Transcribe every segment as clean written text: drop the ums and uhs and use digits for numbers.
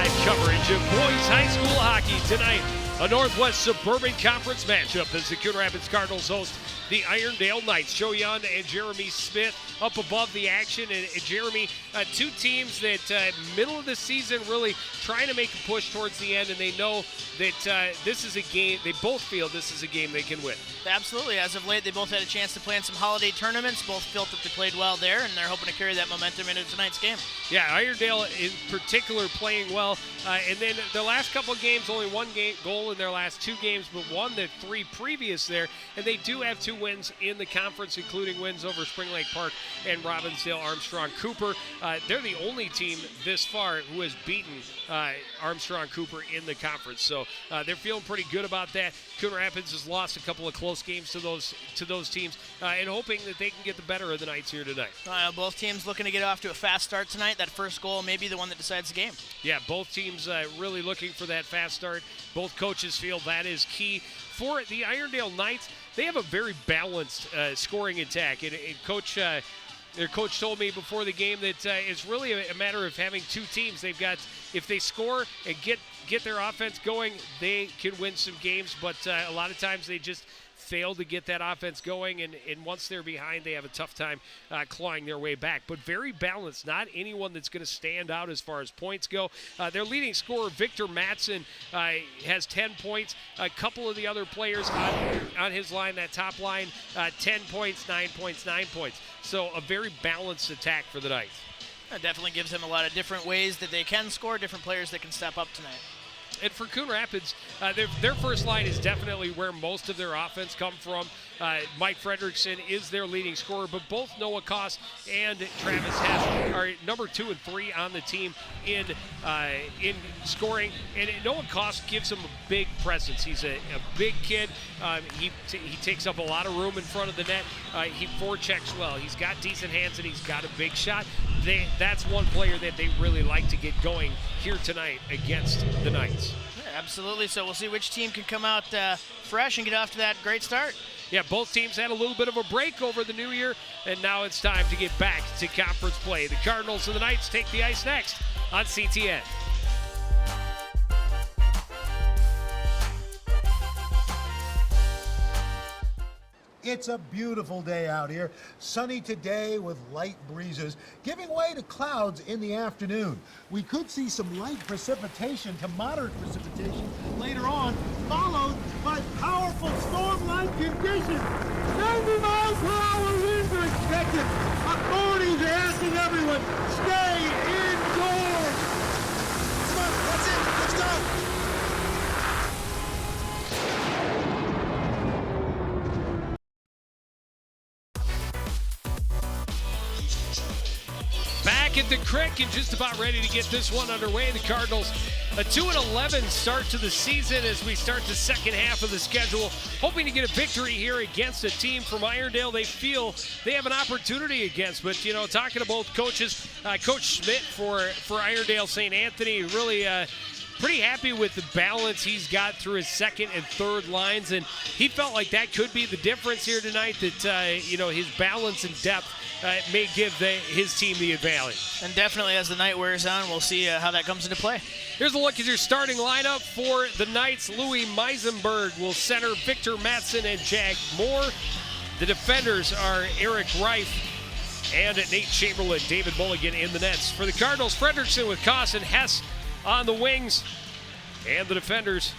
live coverage of boys high school hockey tonight. A Northwest Suburban Conference matchup as the Coon Rapids Cardinals host the Irondale Knights. Joe Young and Jeremy Smith up above the action. And Jeremy, two teams that middle of the season really trying to make a push towards the end, and they know that this is a game, they both feel this is a game they can win. Absolutely. As of late, they both had a chance to play in some holiday tournaments. Both felt that they played well there, and they're hoping to carry that momentum into tonight's game. Yeah, Irondale in particular playing well. And then the last couple of games, only one goal in their last two games, but won the three previous there. And they do have two wins in the conference, including wins over Spring Lake Park and Robbinsdale Armstrong Cooper. They're the only team this far who has beaten Armstrong Cooper in the conference. So they're feeling pretty good about that. Coon Rapids has lost a couple of close games to those teams, and hoping that they can get the better of the Knights here tonight. Both teams looking to get off to a fast start tonight. That first goal may be the one that decides the game. Yeah, both teams really looking for that fast start. Both coaches feel that is key. For the Irondale Knights, they have a very balanced scoring attack, and their coach told me before the game that it's really a matter of having two teams. They've got, if they score and get their offense going, they can win some games, but a lot of times they just fail to get that offense going, and once they're behind, they have a tough time clawing their way back. But very balanced, not anyone that's going to stand out as far as points go. Their leading scorer, Victor Matson, has 10 points. A couple of the other players on his line, that top line, 10 points, 9 points, 9 points. So a very balanced attack for the Knights. That definitely gives them a lot of different ways that they can score, different players that can step up tonight. And for Coon Rapids, their first line is definitely where most of their offense come from. Mike Fredrickson is their leading scorer, but both Noah Koss and Travis Hess are number 2 and 3 on the team in scoring. And Noah Koss gives them a big presence. He's a big kid. He takes up a lot of room in front of the net. He forechecks well. He's got decent hands, and he's got a big shot. That's one player that they really like to get going here tonight against the Knights. Yeah, absolutely. So we'll see which team can come out fresh and get off to that great start. Yeah, both teams had a little bit of a break over the new year, and now it's time to get back to conference play. The Cardinals and the Knights take the ice next on CTN. It's a beautiful day out here. Sunny today with light breezes, giving way to clouds in the afternoon. We could see some light precipitation to moderate precipitation later on, followed by powerful storm-like conditions. 90 miles per hour winds are expected. Authorities are asking everyone, stay indoors. Come on, that's it. Let's go. Back at the Crick and just about ready to get this one underway. The Cardinals, a 2-11 start to the season as we start the second half of the schedule. Hoping to get a victory here against a team from Irondale they feel they have an opportunity against. But, you know, talking to both coaches, Coach Schmidt for Irondale St. Anthony, really pretty happy with the balance he's got through his second and third lines. And he felt like that could be the difference here tonight, that, you know, his balance and depth may give his team the advantage. And definitely as the night wears on, we'll see how that comes into play. Here's a look at your starting lineup for the Knights. Louis Meisenberg will center Victor Matson and Jack Moore. The defenders are Eric Reif and Nate Chamberlain, David Mulligan in the nets. For the Cardinals, Fredrickson with Koss and Hess on the wings. And the defenders.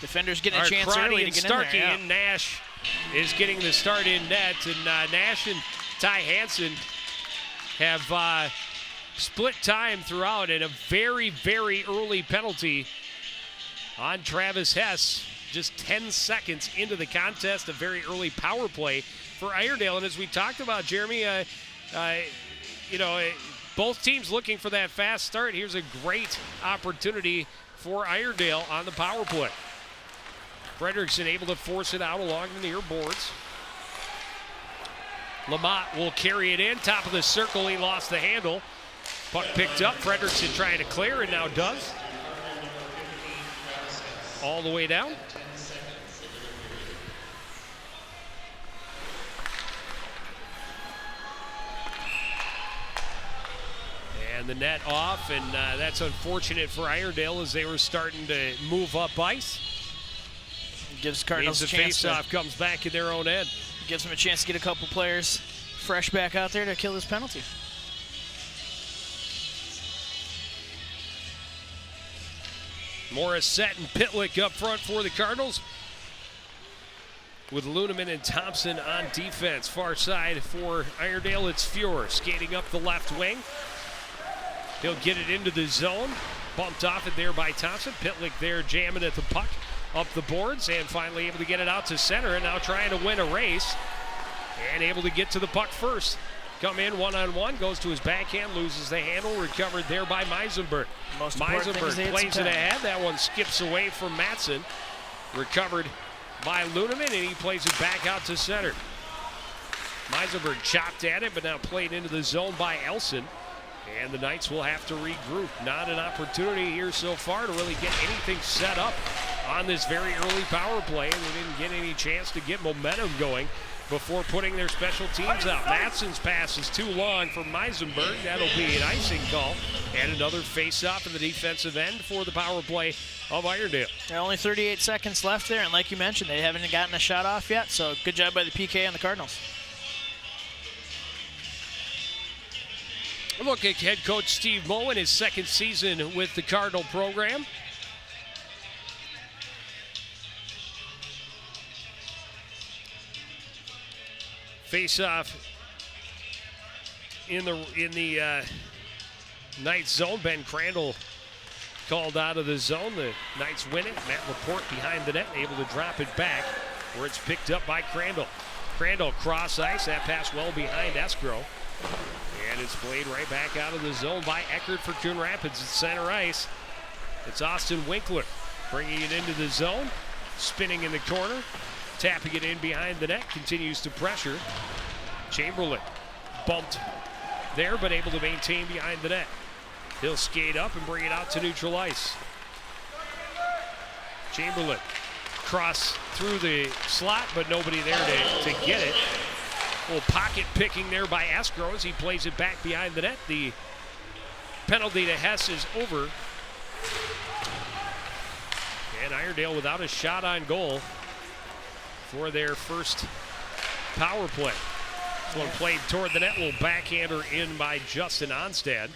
Defenders getting a chance early to get Starkey in there. And Nash is getting the start in net, and Nash and Ty Hansen have split time throughout, and a very, very early penalty on Travis Hess. Just 10 seconds into the contest, a very early power play for Irondale. And as we talked about, Jeremy, you know, both teams looking for that fast start. Here's a great opportunity for Irondale on the power play. Fredrickson able to force it out along the near boards. Lamont will carry it in. Top of the circle, he lost the handle. Puck picked up. Fredrickson trying to clear, and now does. All the way down. And the net off, and that's unfortunate for Irondale as they were starting to move up ice. Gives Cardinals a chance. The face-off comes back in their own end. Gives them a chance to get a couple players fresh back out there to kill this penalty. Morissette and Pitlick up front for the Cardinals, with Luneman and Thompson on defense. Far side for Irondale, it's Fuhrer skating up the left wing. He'll get it into the zone. Bumped off it there by Thompson. Pitlick there jamming at the puck up the boards and finally able to get it out to center, and now trying to win a race and able to get to the puck first. Come in one-on-one, goes to his backhand, loses the handle, recovered there by Meisenberg. Meisenberg plays it ahead. That one skips away from Matson. Recovered by Luneman, and he plays it back out to center. Meisenberg chopped at it, but now played into the zone by Elson. And the Knights will have to regroup. Not an opportunity here so far to really get anything set up on this very early power play. And they didn't get any chance to get momentum going before putting their special teams out. Matson's pass is too long for Meisenberg. That'll be an icing call. And another face-off in the defensive end for the power play of Irondale. There are only 38 seconds left there, and like you mentioned, they haven't gotten a shot off yet, so good job by the PK on the Cardinals. Look at head coach Steve Moen, his second season with the Cardinal program. Face-off in the Knights zone. Ben Crandall called out of the zone. The Knights win it. Matt Laporte behind the net, able to drop it back where it's picked up by Crandall. Crandall cross ice. That pass well behind Escrow. And it's played right back out of the zone by Eckert for Coon Rapids at center ice. It's Austin Winkler bringing it into the zone, spinning in the corner, tapping it in behind the net, continues to pressure. Chamberlain bumped there, but able to maintain behind the net. He'll skate up and bring it out to neutral ice. Chamberlain cross through the slot, but nobody there to get it. A little pocket picking there by Escrow as he plays it back behind the net. The penalty to Hess is over. And Irondale without a shot on goal for their first power play. This one played toward the net, little backhander in by Justin Onstad.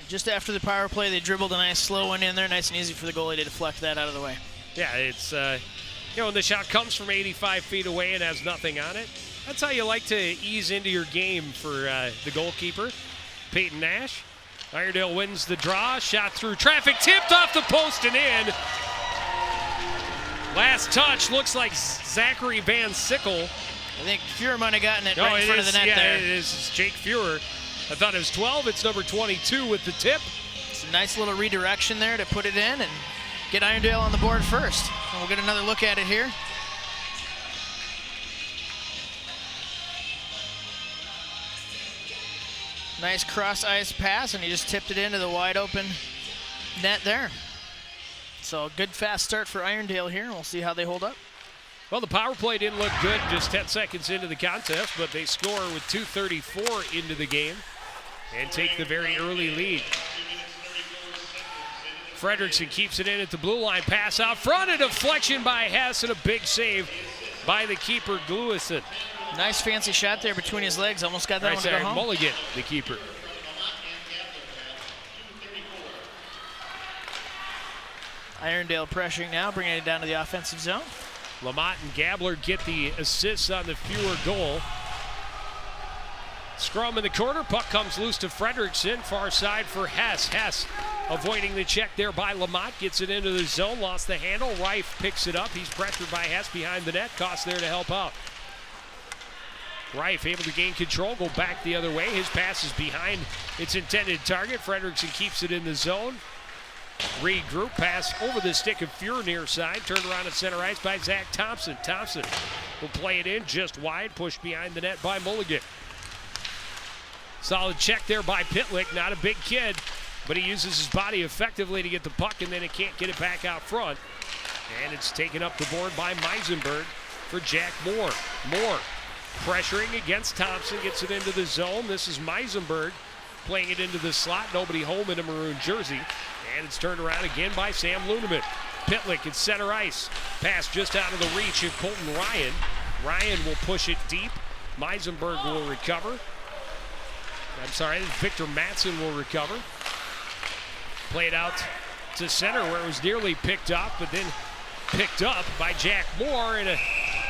Just after the power play, they dribbled a nice slow one in there, nice and easy for the goalie to deflect that out of the way. Yeah, it's, when the shot comes from 85 feet away and has nothing on it, that's how you like to ease into your game for the goalkeeper, Peyton Nash. Irondale wins the draw, shot through traffic, tipped off the post and in. Last touch looks like Zachary Van Sickle. I think Fuhrer might have gotten it right in front of the net there. Yeah, it is. It's Jake Fuhrer. I thought it was 12. It's number 22 with the tip. It's a nice little redirection there to put it in and get Irondale on the board first. And we'll get another look at it here. Nice cross-ice pass, and he just tipped it into the wide-open net there. So a good fast start for Irondale here, and we'll see how they hold up. Well, the power play didn't look good just 10 seconds into the contest, but they score with 2:34 into the game and take the very early lead. Fredrickson keeps it in at the blue line. Pass out front, a deflection by Hess, and a big save by the keeper, Gluison. Nice fancy shot there between his legs. Almost got that one to go home. Mulligan, the keeper. Irondale pressuring now, bringing it down to the offensive zone. Lamont and Gabler get the assists on the Fuhrer goal. Scrum in the corner. Puck comes loose to Fredrickson. Far side for Hess. Hess avoiding the check there by Lamont. Gets it into the zone. Lost the handle. Reif picks it up. He's pressured by Hess behind the net. Koss there to help out. Reif able to gain control. Go back the other way. His pass is behind its intended target. Fredrickson keeps it in the zone. Regroup, pass over the stick of Fuhrer near side. Turned around at center ice by Zach Thompson. Thompson will play it in just wide. Pushed behind the net by Mulligan. Solid check there by Pitlick. Not a big kid, but he uses his body effectively to get the puck, and then he can't get it back out front. And it's taken up the board by Meisenberg for Jack Moore. Moore pressuring against Thompson. Gets it into the zone. This is Meisenberg. playing it into the slot. Nobody home in a maroon jersey. And it's turned around again by Sam Luneman. Pitlick at center ice. Pass just out of the reach of Colton Ryan. Ryan will push it deep. Meisenberg will recover. Victor Matson will recover. Played out to center where it was nearly picked up, but then picked up by Jack Moore, and a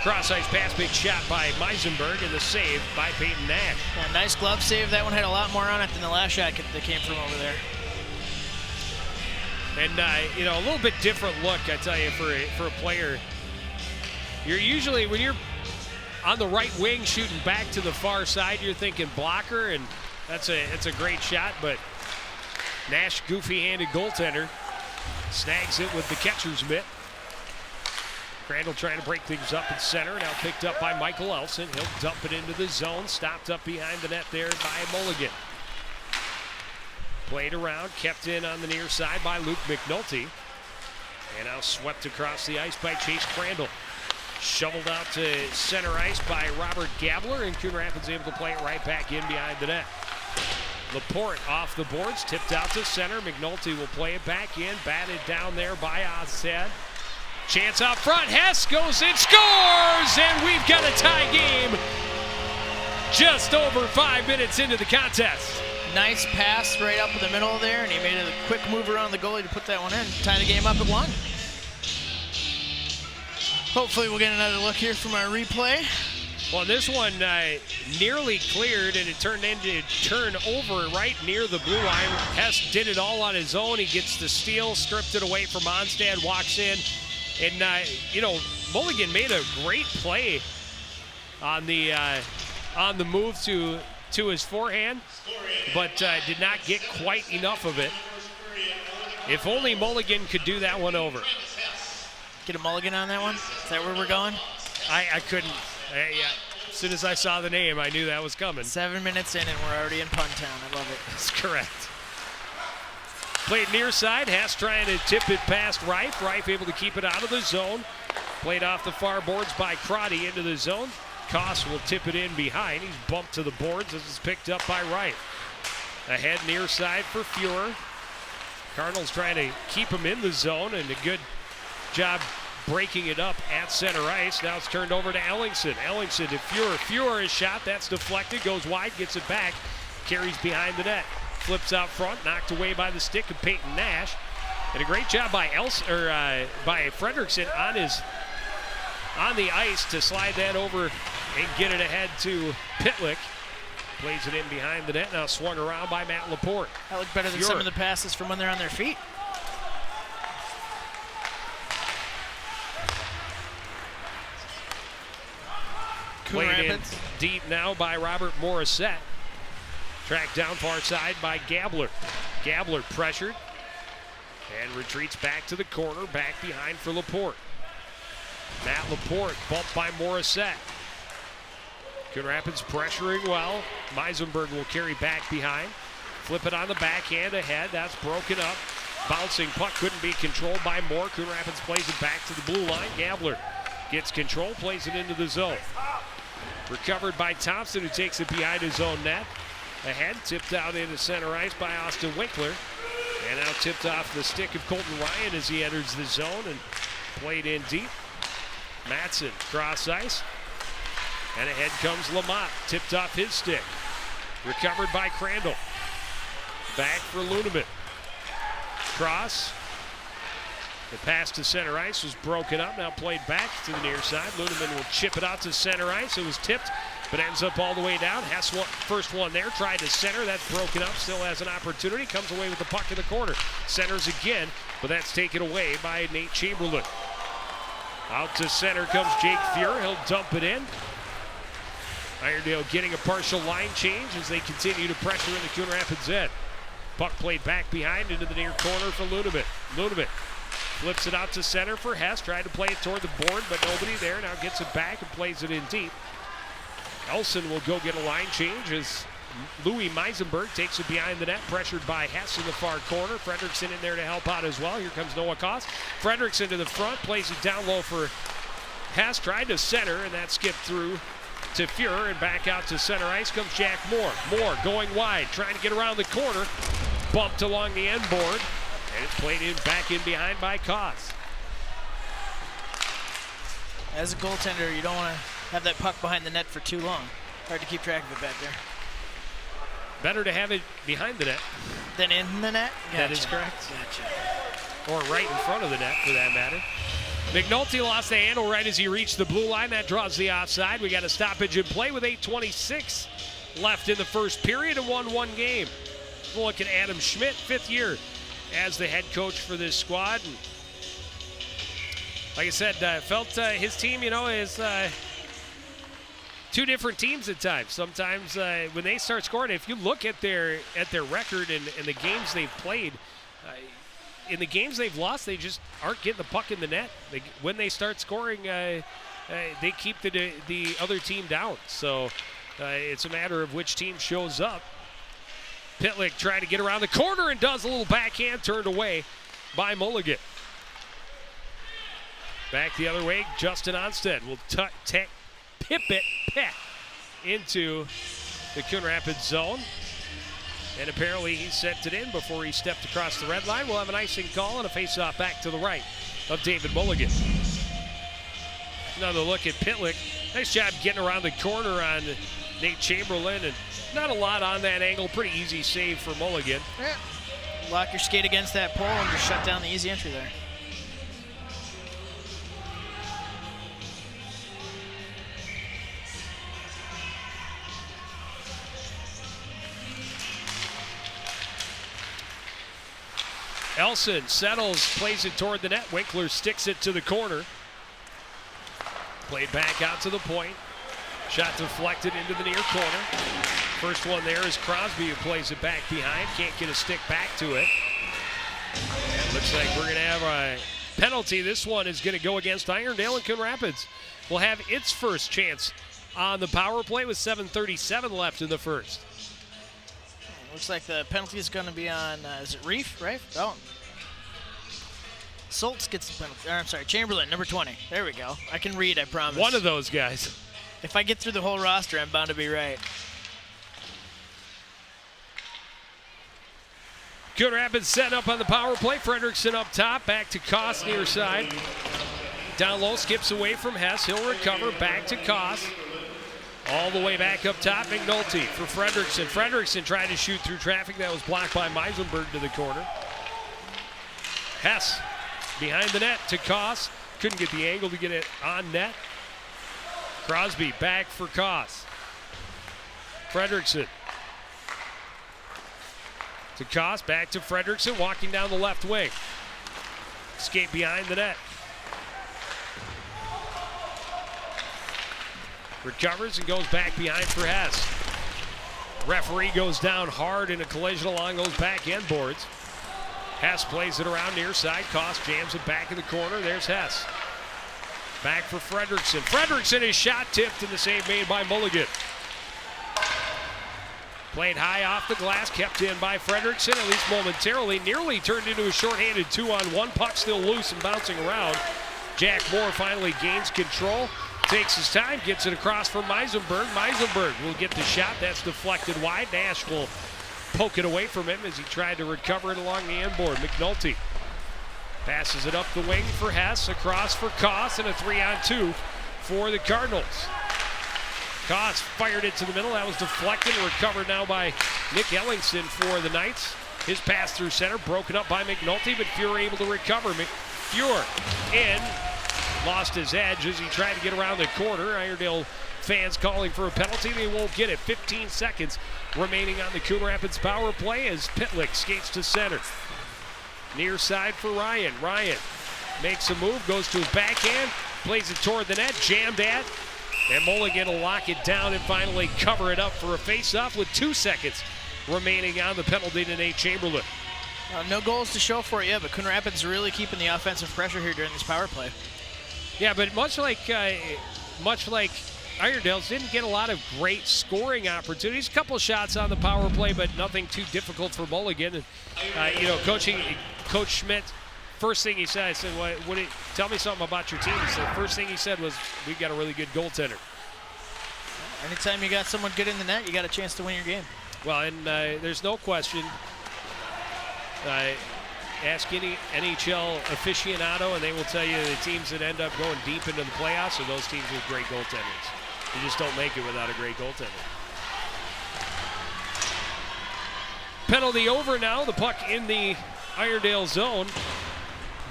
cross-ice pass, big shot by Meisenberg, and the save by Peyton Nash. Yeah, nice glove save. That one had a lot more on it than the last shot that came from over there. And, a little bit different look, I tell you, for a player. You're usually, when you're on the right wing shooting back to the far side, you're thinking blocker, and it's a great shot, but Nash, goofy-handed goaltender, snags it with the catcher's mitt. Crandall trying to break things up in center, now picked up by Michael Elson. He'll dump it into the zone, stopped up behind the net there by Mulligan. Played around, kept in on the near side by Luke McNulty. And now swept across the ice by Chase Crandall. Shoveled out to center ice by Robert Gabler, and Coon Rapids able to play it right back in behind the net. Laporte off the boards, tipped out to center. McNulty will play it back in, batted down there by Ozad. Chance out front, Hess goes in, scores, and we've got a tie game just over 5 minutes into the contest. Nice pass right up in the middle there, and he made a quick move around the goalie to put that one in. Tie the game up at 1. Hopefully we'll get another look here from our replay. Well, this one nearly cleared, and it turned into turnover right near the blue line. Hess did it all on his own. He gets the steal, stripped it away from Onstad, walks in. And, Mulligan made a great play on the move to his forehand, but did not get quite enough of it. If only Mulligan could do that one over. Get a mulligan on that one? Is that where we're going? I couldn't. As soon as I saw the name, I knew that was coming. 7 minutes in, and we're already in Punt Town. I love it. That's correct. Played near side. Hess trying to tip it past Reif. Reif able to keep it out of the zone. Played off the far boards by Crotty into the zone. Koss will tip it in behind. He's bumped to the boards as it's picked up by Reif. Ahead near side for Fuhrer. Cardinals trying to keep him in the zone, and a good job breaking it up at center ice. Now it's turned over to Ellingson. Ellingson to Fuhrer. Fuhrer is shot. That's deflected. Goes wide. Gets it back. Carries behind the net. Flips out front. Knocked away by the stick of Peyton Nash. And a great job by by Fredrickson on the ice to slide that over and get it ahead to Pitlick. Plays it in behind the net. Now swung around by Matt Laporte. That looked better than some of the passes from when they're on their feet. Played in deep now by Robert Morissette. Tracked down far side by Gabler. Gabler pressured and retreats back to the corner, back behind for Laporte. Matt Laporte bumped by Morissette. Coon Rapids pressuring well. Meisenberg will carry back behind. Flip it on the backhand ahead. That's broken up. Bouncing puck couldn't be controlled by Moore. Coon Rapids plays it back to the blue line. Gabler gets control, plays it into the zone. Recovered by Thompson, who takes it behind his own net. Ahead, tipped out into center ice by Austin Winkler. And now tipped off the stick of Colton Ryan as he enters the zone and played in deep. Matson, cross ice. And ahead comes Lamont, tipped off his stick. Recovered by Crandall. Back for Luneman. Cross. The pass to center ice was broken up, now played back to the near side. Luneman will chip it out to center ice. It was tipped, but ends up all the way down. Hess first one there, tried to center. That's broken up, still has an opportunity. Comes away with the puck in the corner. Centers again, but that's taken away by Nate Chamberlain. Out to center comes Jake Fuhrer. He'll dump it in. Irondale getting a partial line change as they continue to pressure in the Coon Rapids end. Puck played back behind into the near corner for Luneman. Luneman flips it out to center for Hess. Tried to play it toward the board, but nobody there. Now gets it back and plays it in deep. Elson will go get a line change as Louis Meisenberg takes it behind the net, pressured by Hess in the far corner. Fredrickson in there to help out as well. Here comes Noah Koss. Fredrickson to the front, plays it down low for Hess. Tried to center, and that skipped through to Fuhrer, and back out to center ice comes Jack Moore. Moore going wide, trying to get around the corner. Bumped along the end board, and it's played in back in behind by Koss. As a goaltender, you don't want to have that puck behind the net for too long. Hard to keep track of it back there. Better to have it behind the net than in the net? Gotcha. That is correct. Gotcha. Or right in front of the net, for that matter. McNulty lost the handle right as he reached the blue line. That draws the offside. We got a stoppage in play with 8:26 left in the first period and 1-1 game. We'll look at Adam Schmidt, 5th year as the head coach for this squad. And like I said, felt his team, is two different teams at times. Sometimes when they start scoring, if you look at their record and the games they've played, in the games they've lost, they just aren't getting the puck in the net. When they start scoring, they keep the other team down. So it's a matter of which team shows up. Pitlick trying to get around the corner and does a little backhand, turned away by Mulligan. Back the other way, Justin Onstead will pip it into the Coon Rapids zone. And apparently he sent it in before he stepped across the red line. We'll have an icing call and a face-off back to the right of David Mulligan. Another look at Pitlick. Nice job getting around the corner on Nate Chamberlain, and not a lot on that angle. Pretty easy save for Mulligan. Yeah. Lock your skate against that pole and just shut down the easy entry there. Elson settles, plays it toward the net. Winkler sticks it to the corner. Played back out to the point. Shot deflected into the near corner. First one there is Crosby, who plays it back behind. Can't get a stick back to it. And looks like we're going to have a penalty. This one is going to go against Irondale, and Coon Rapids will have its first chance on the power play with 7:37 left in the first. Looks like the penalty is going to be on, is it Reef, right? Oh. Soltz gets the penalty. I'm sorry, Chamberlain, number 20. There we go. I can read, I promise. One of those guys. If I get through the whole roster, I'm bound to be right. Coon Rapids setting up on the power play. Fredrickson up top, back to Koss near side. Down low, skips away from Hess. He'll recover, back to Koss. All the way back up top, McNulty for Fredrickson. Fredrickson tried to shoot through traffic. That was blocked by Meisenberg to the corner. Hess behind the net to Koss. Couldn't get the angle to get it on net. Crosby back for Koss. Fredrickson to Koss, back to Fredrickson, walking down the left wing. Skate behind the net. Recovers and goes back behind for Hess. Referee goes down hard in a collision along those back end boards. Hess plays it around near side. Koss jams it back in the corner. There's Hess. Back for Fredrickson. Fredrickson is shot tipped and the save made by Mulligan. Played high off the glass, kept in by Fredrickson, at least momentarily. Nearly turned into a shorthanded 2-on-1. Puck still loose and bouncing around. Jack Moore finally gains control. Takes his time, gets it across for Meisenberg. Meisenberg will get the shot. That's deflected wide. Nash will poke it away from him as he tried to recover it along the end board. McNulty passes it up the wing for Hess. Across for Koss, and a 3-on-2 for the Cardinals. Koss fired it to the middle. That was deflected and recovered now by Nick Ellingson for the Knights. His pass through center, broken up by McNulty, but Fuhrer able to recover. Fuhrer in. Lost his edge as he tried to get around the corner. Irondale fans calling for a penalty. They won't get it. 15 seconds remaining on the Coon Rapids power play as Pitlick skates to center. Near side for Ryan. Ryan makes a move, goes to his backhand, plays it toward the net, jammed at. And Mulligan will lock it down and finally cover it up for a face-off with 2 seconds remaining on the penalty to Nate Chamberlain. No goals to show for it yet, but Coon Rapids really keeping the offensive pressure here during this power play. Yeah, but much like Irondale's didn't get a lot of great scoring opportunities. A couple shots on the power play, but nothing too difficult for Mulligan. And, Coach Schmidt, first thing he said, I said, tell me something about your team. He said, first thing he said was, we've got a really good goaltender. Anytime you got someone good in the net, you got a chance to win your game. Well, and there's no question. Ask any NHL aficionado, and they will tell you the teams that end up going deep into the playoffs are those teams with great goaltenders. You just don't make it without a great goaltender. Penalty over now. The puck in the Irondale zone.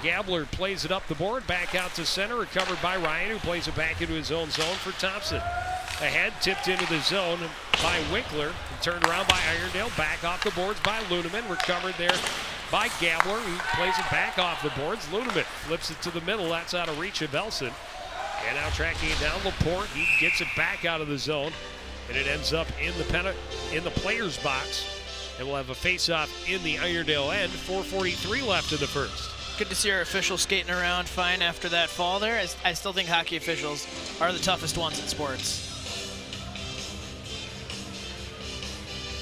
Gabler plays it up the board, back out to center, recovered by Ryan, who plays it back into his own zone for Thompson. Ahead, tipped into the zone by Winkler, turned around by Irondale, back off the boards by Luneman, recovered there by Gabler, who plays it back off the boards. Luneman flips it to the middle, that's out of reach of Elson. And now tracking it down, Laporte, he gets it back out of the zone, and it ends up in the player's box. And we'll have a face-off in the Irondale end. 4:43 left in the first. Good to see our officials skating around fine after that fall there. I still think hockey officials are the toughest ones in sports.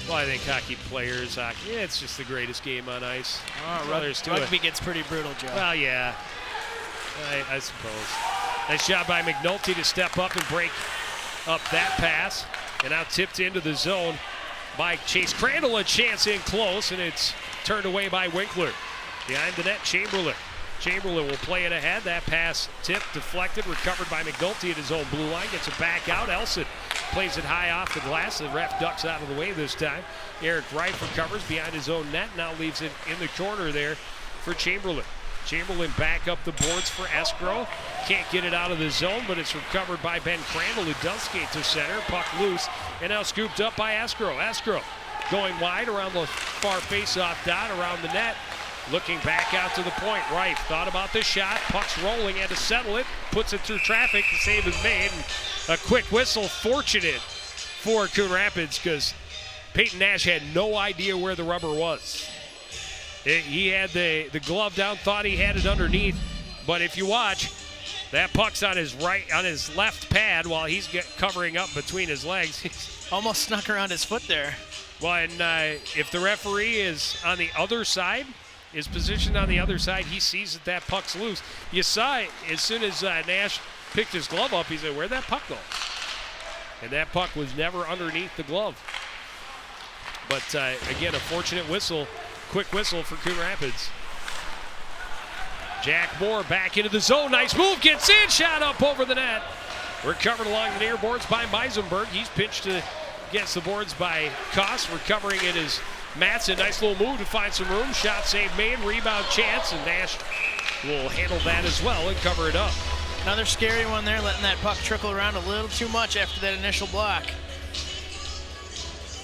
Well, I think hockey players, it's just the greatest game on ice. Rugby gets pretty brutal, Joe. Well, yeah, I suppose. Nice job by McNulty to step up and break up that pass. And now tipped into the zone by Chase Crandall. A chance in close, and it's turned away by Winkler. Behind the net, Chamberlain. Chamberlain will play it ahead. That pass tipped, deflected, recovered by McNulty at his own blue line. Gets it back out. Elson plays it high off the glass. The ref ducks out of the way this time. Eric Wright recovers behind his own net. Now leaves it in the corner there for Chamberlain. Chamberlain back up the boards for Escrow. Can't get it out of the zone, but it's recovered by Ben Crandall, who does skate to center. Puck loose, and now scooped up by Escrow. Escrow going wide around the far face-off dot, around the net. Looking back out to the point. Wright thought about the shot. Puck's rolling, had to settle it. Puts it through traffic. The save is made. And a quick whistle. Fortunate for Coon Rapids because Peyton Nash had no idea where the rubber was. He had the glove down, thought he had it underneath. But if you watch, that puck's on his left pad while he's covering up between his legs. Almost snuck around his foot there. Well, and if the referee is on the other side, is positioned on the other side, he sees that puck's loose. You saw it as soon as Nash picked his glove up, he said, where'd that puck go? And that puck was never underneath the glove. But again, a fortunate whistle, quick whistle for Coon Rapids. Jack Moore back into the zone. Nice move, gets in, shot up over the net. Recovered along the near boards by Meisenberg. He's pinched against the boards by Koss. Recovering it is Matson. Nice little move to find some room. Shot save made, rebound chance, and Nash will handle that as well and cover it up. Another scary one there, letting that puck trickle around a little too much after that initial block.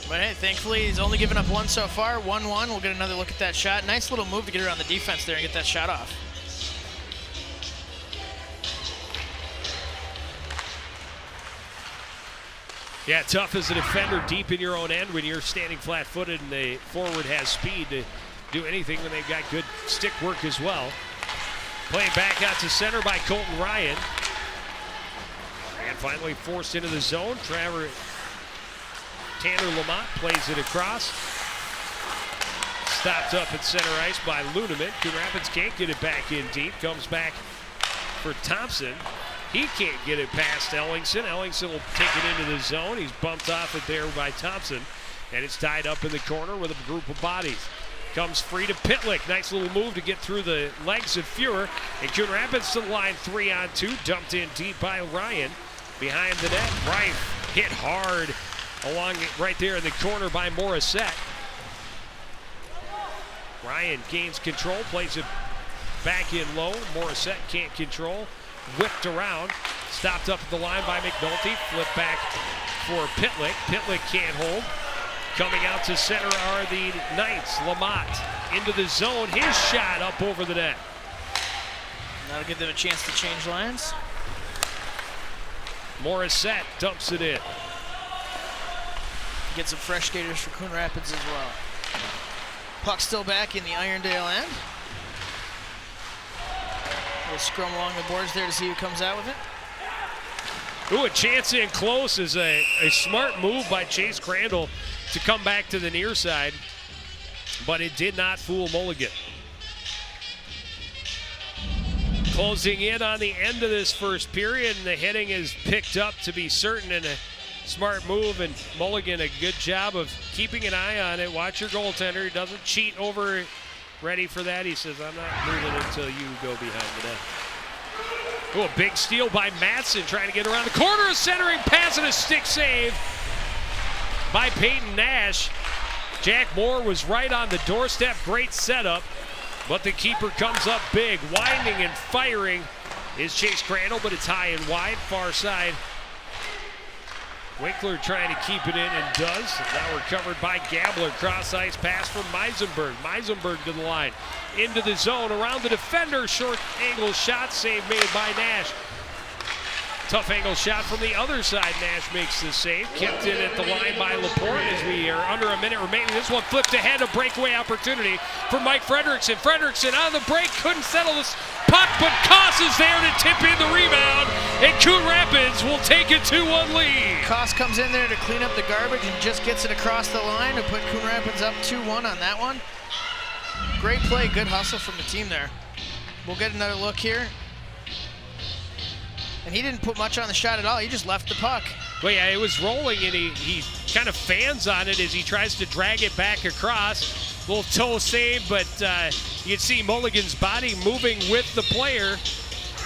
But hey, thankfully he's only given up one so far. 1-1. We'll get another look at that shot. Nice little move to get around the defense there and get that shot off. Yeah, tough as a defender deep in your own end when you're standing flat-footed and the forward has speed to do anything when they've got good stick work as well. Playing back out to center by Colton Ryan. And finally forced into the zone. Tanner Lamont plays it across. Stopped up at center ice by Luneman. Coon Rapids can't get it back in deep. Comes back for Thompson. He can't get it past Ellingson. Ellingson will take it into the zone. He's bumped off it there by Thompson. And it's tied up in the corner with a group of bodies. Comes free to Pitlick. Nice little move to get through the legs of Fuhrer. And Coon Rapids to the line 3-on-2. Dumped in deep by Ryan. Behind the net, Wright hit hard along right there in the corner by Morissette. Ryan gains control, plays it back in low. Morissette can't control. Whipped around, stopped up at the line by McNulty, flipped back for Pitlick. Pitlick can't hold. Coming out to center are the Knights. Lamont into the zone, his shot up over the net. That'll give them a chance to change lines. Morissette dumps it in. Get some fresh skaters for Coon Rapids as well. Puck still back in the Irondale end. We'll scrum along the boards there to see who comes out with it. Ooh, a chance in close is a smart move by Chase Crandall to come back to the near side, but it did not fool Mulligan. Closing in on the end of this first period, and the heading is picked up to be certain, and a smart move, and Mulligan a good job of keeping an eye on it. Watch your goaltender. He doesn't cheat over ready for that. He says, I'm not moving until you go behind the net. Oh, a big steal by Madsen, trying to get around the corner. A centering pass and a stick save by Peyton Nash. Jack Moore was right on the doorstep. Great setup, but the keeper comes up big. Winding and firing is Chase Crandall, but it's high and wide, far side. Winkler trying to keep it in and does. Now recovered by Gabler. Cross ice pass from Meisenberg. Meisenberg to the line. Into the zone, around the defender. Short angle shot, save made by Nash. Tough angle shot from the other side. Nash makes the save. Kept in at the line by Laporte as we are under a minute remaining. This one flipped ahead, a breakaway opportunity for Mike Frederickson. Frederickson on the break, couldn't settle this puck, but Koss is there to tip in the rebound, and Coon Rapids will take a 2-1 lead. Koss comes in there to clean up the garbage and just gets it across the line to put Coon Rapids up 2-1 on that one. Great play, good hustle from the team there. We'll get another look here. And he didn't put much on the shot at all. He just left the puck. Well, yeah, it was rolling, and he kind of fans on it as he tries to drag it back across. Little toe save, but you can see Mulligan's body moving with the player,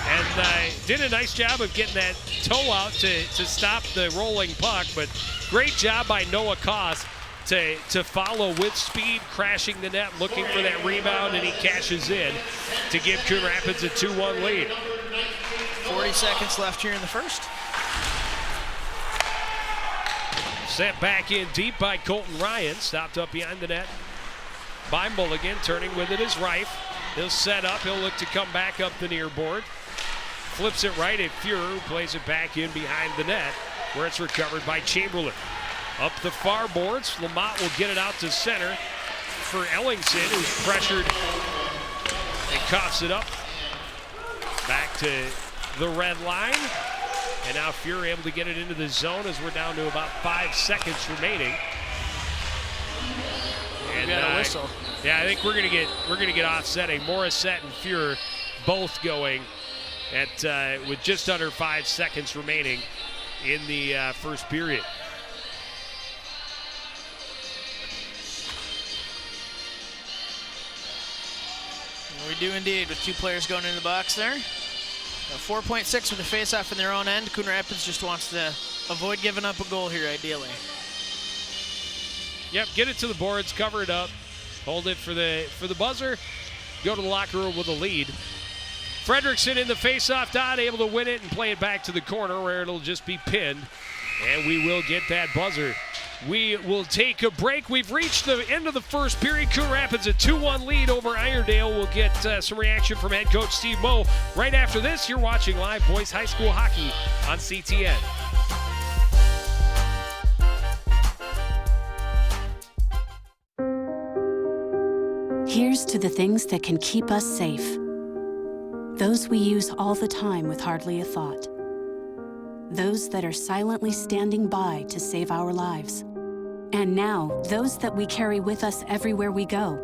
and did a nice job of getting that toe out to stop the rolling puck. But great job by Noah Koss to follow with speed, crashing the net, looking for that rebound, and he cashes in to give Coon Rapids a 2-1 lead. 40 seconds left here in the first. Sent back in deep by Colton Ryan. Stopped up behind the net by Mulligan. Turning with it is Reif. He'll set up. He'll look to come back up the near board. Flips it right at Fuhrer, who plays it back in behind the net, where it's recovered by Chamberlain. Up the far boards. Lamont will get it out to center for Ellingson, who's pressured and coughs it up. Back to the red line, and now Fuhrer able to get it into the zone as we're down to about 5 seconds remaining. And a whistle. Yeah, I think we're gonna get offsetting. Morissette and Fuhrer both going at with just under 5 seconds remaining in the first period. We do indeed, with 2 players going in the box there. 4.6 with a face-off in their own end. Coon Rapids just wants to avoid giving up a goal here, ideally. Yep, get it to the boards, cover it up, hold it for the buzzer, go to the locker room with a lead. Frederickson in the face-off dot, able to win it and play it back to the corner where it'll just be pinned, and we will get that buzzer. We will take a break. We've reached the end of the first period. Coon Rapids a 2-1 lead over Irondale. We'll get some reaction from head coach Steve Moe. Right after this, you're watching live boys high school hockey on CTN. Here's to the things that can keep us safe. Those we use all the time with hardly a thought. Those that are silently standing by to save our lives. And now, those that we carry with us everywhere we go.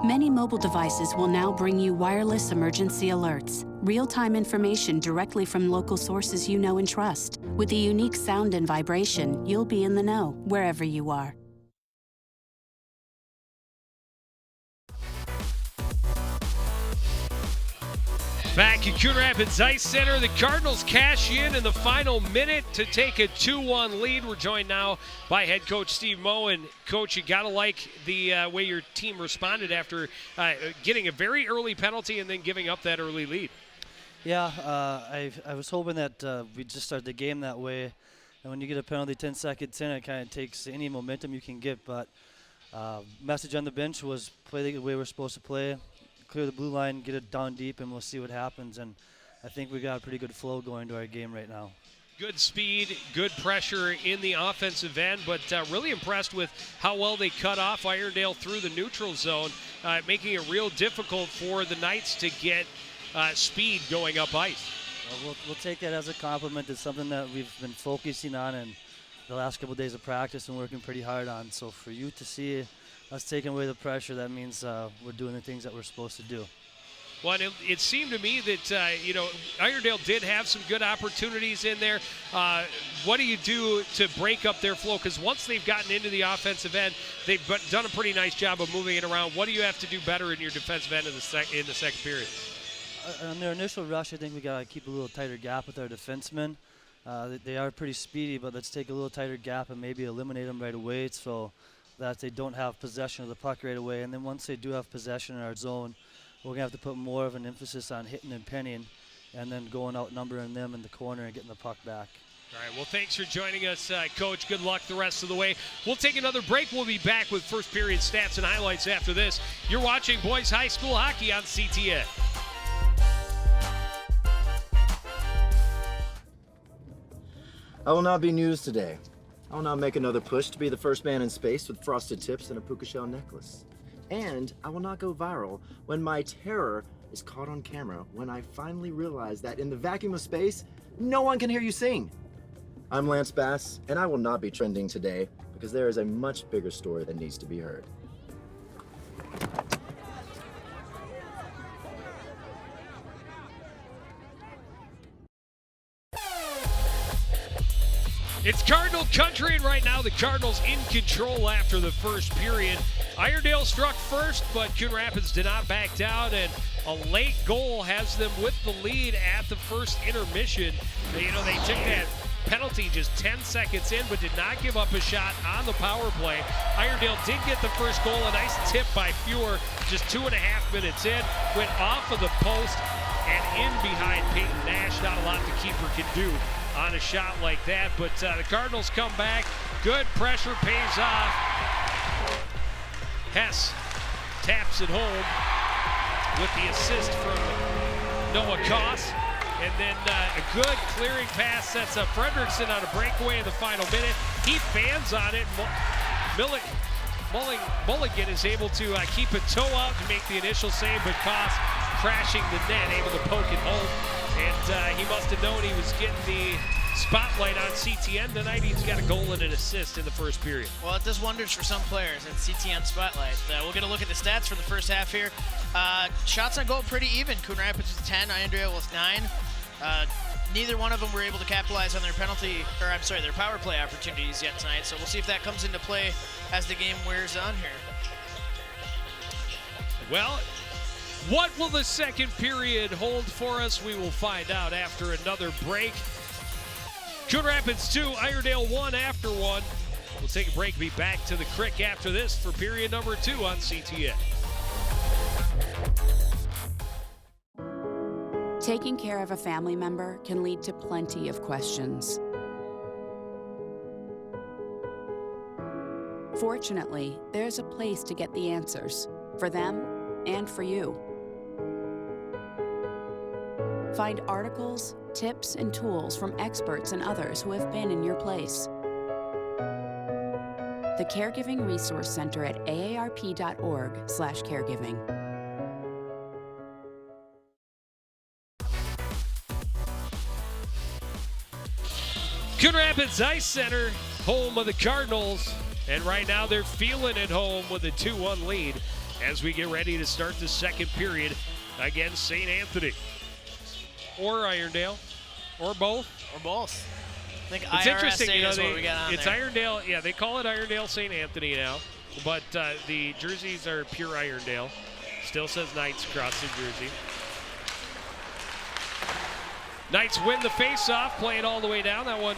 Many mobile devices will now bring you wireless emergency alerts, real-time information directly from local sources you know and trust. With the unique sound and vibration, you'll be in the know, wherever you are. Back at Coon Rapids Ice Center, the Cardinals cash in the final minute to take a 2-1 lead. We're joined now by head coach Steve Moe. And coach, you gotta like the way your team responded after getting a very early penalty and then giving up that early lead. Yeah, I was hoping that we'd just start the game that way. And when you get a penalty 10 seconds in, it kind of takes any momentum you can get. But message on the bench was play the way we're supposed to play. Clear the blue line, get it down deep, and we'll see what happens. And I think we got a pretty good flow going to our game right now. Good speed, good pressure in the offensive end, but really impressed with how well they cut off Irondale through the neutral zone, making it real difficult for the Knights to get speed going up ice. Well, we'll take that as a compliment. It's something that we've been focusing on in the last couple of days of practice and working pretty hard on. So for you to see us taking away the pressure, that means we're doing the things that we're supposed to do. Well, it seemed to me that, Irondale did have some good opportunities in there. What do you do to break up their flow? Because once they've gotten into the offensive end, they've done a pretty nice job of moving it around. What do you have to do better in your defensive end in the second period? On their initial rush, I think we got to keep a little tighter gap with our defensemen. They are pretty speedy, but let's take a little tighter gap and maybe eliminate them right away so that they don't have possession of the puck right away. And then once they do have possession in our zone, we're going to have to put more of an emphasis on hitting and pinning and then going outnumbering them in the corner and getting the puck back. All right, well, thanks for joining us, Coach. Good luck the rest of the way. We'll take another break. We'll be back with first period stats and highlights after this. You're watching Boys High School Hockey on CTN. I will not be news today. I will not make another push to be the first man in space with frosted tips and a puka shell necklace. And I will not go viral when my terror is caught on camera when I finally realize that in the vacuum of space, no one can hear you sing. I'm Lance Bass, and I will not be trending today because there is a much bigger story that needs to be heard. It's Cardinal country, and right now the Cardinals in control after the first period. Irondale struck first, but Coon Rapids did not back down, and a late goal has them with the lead at the first intermission. They took that penalty just 10 seconds in, but did not give up a shot on the power play. Irondale did get the first goal, a nice tip by Fuhr, just 2.5 minutes in, went off of the post and in behind Peyton Nash. Not a lot the keeper can do on a shot like that, but the Cardinals come back. Good pressure pays off. Hess taps it home with the assist from Noah Koss. And then a good clearing pass sets up Fredrickson on a breakaway in the final minute. He fans on it. Mulligan is able to keep a toe out to make the initial save, but Koss crashing the net, able to poke it home. And he must have known he was getting the spotlight on CTN tonight. He's got a goal and an assist in the first period. Well, it does wonders for some players at CTN Spotlight. We'll get a look at the stats for the first half here. Shots on goal pretty even. Coon Rapids with 10, Irondale with 9. Neither one of them were able to capitalize on their their power play opportunities yet tonight. So we'll see if that comes into play as the game wears on here. Well, what will the second period hold for us? We will find out after another break. Coon Rapids 2, Irondale 1 after 1. We'll take a break, be back to the Crick after this for period number 2 on CTN. Taking care of a family member can lead to plenty of questions. Fortunately, there's a place to get the answers, for them and for you. Find articles, tips, and tools from experts and others who have been in your place. The Caregiving Resource Center at aarp.org/caregiving. Coon Rapids Ice Center, home of the Cardinals, and right now they're feeling at home with a 2-1 lead as we get ready to start the second period against St. Anthony. Or Irondale, or both. Or both. I think it's interesting, is what we got on it's there. Irondale, yeah, they call it Irondale St. Anthony now, but the jerseys are pure Irondale. Still says Knights across the jersey. Knights win the face-off, play it all the way down. That one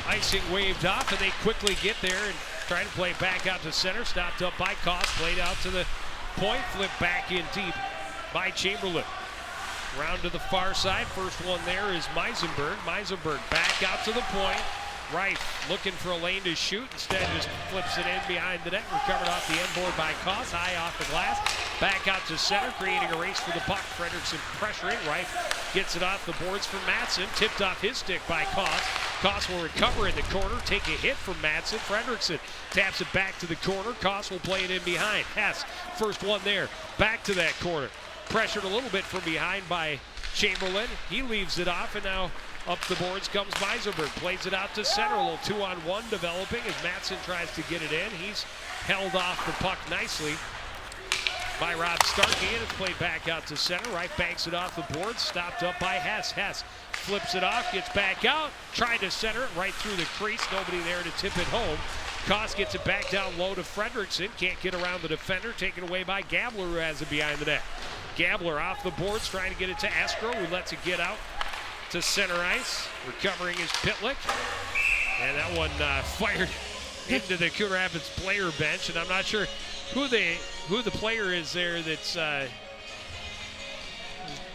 icing waved off, and they quickly get there and try to play back out to center. Stopped up by Koss, played out to the point, flipped back in deep by Chamberlain. Round to the far side. First one there is Meisenberg. Meisenberg back out to the point. Reif looking for a lane to shoot. Instead just flips it in behind the net. Recovered off the end board by Koss. High off the glass. Back out to center, creating a race for the puck. Fredrickson pressuring. Reif gets it off the boards from Matson. Tipped off his stick by Koss. Koss will recover in the corner. Take a hit from Matson. Fredrickson taps it back to the corner. Koss will play it in behind. Hess, first one there. Back to that corner. Pressured a little bit from behind by Chamberlain. He leaves it off, and now up the boards comes Meisenberg. Plays it out to center. A little 2-on-1 developing as Matson tries to get it in. He's held off the puck nicely by Rob Starkey, and it's played back out to center. Right banks it off the board, stopped up by Hess. Hess flips it off, gets back out, tried to center it right through the crease. Nobody there to tip it home. Koss gets it back down low to Fredrickson. Can't get around the defender. Taken away by Gabler, who has it behind the net. Gabler off the boards, trying to get it to Escrow, who lets it get out to center ice. Recovering is Pitlick. And that one fired into the Coon Rapids player bench. And I'm not sure who the player is there that's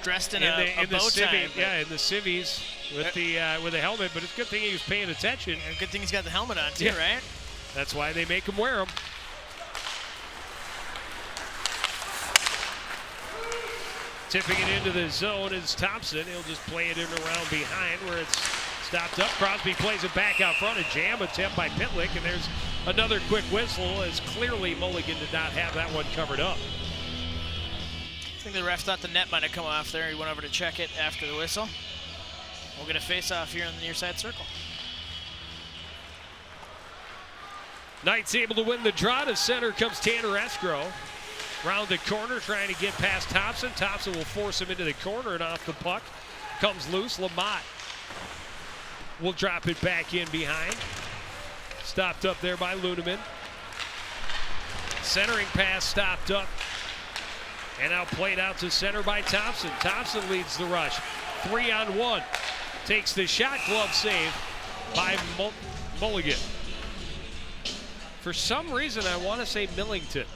dressed in a bow tie. Yeah, in the civvies with the helmet. But it's a good thing he was paying attention. And good thing he's got the helmet on too, yeah. Right? That's why they make him wear them. Tipping it into the zone is Thompson. He'll just play it in around behind where it's stopped up. Crosby plays it back out front. A jam attempt by Pitlick, and there's another quick whistle as clearly Mulligan did not have that one covered up. I think the ref thought the net might have come off there. He went over to check it after the whistle. We'll get a face-off here in the near side circle. Knight's able to win the draw. To center comes Tanner Escrow. Round the corner, trying to get past Thompson. Thompson will force him into the corner, and off the puck comes loose. Lamont will drop it back in behind. Stopped up there by Ludeman. Centering pass stopped up. And now played out to center by Thompson. Thompson leads the rush. 3-on-1. Takes the shot, glove save by Mulligan. For some reason, I want to say Millington.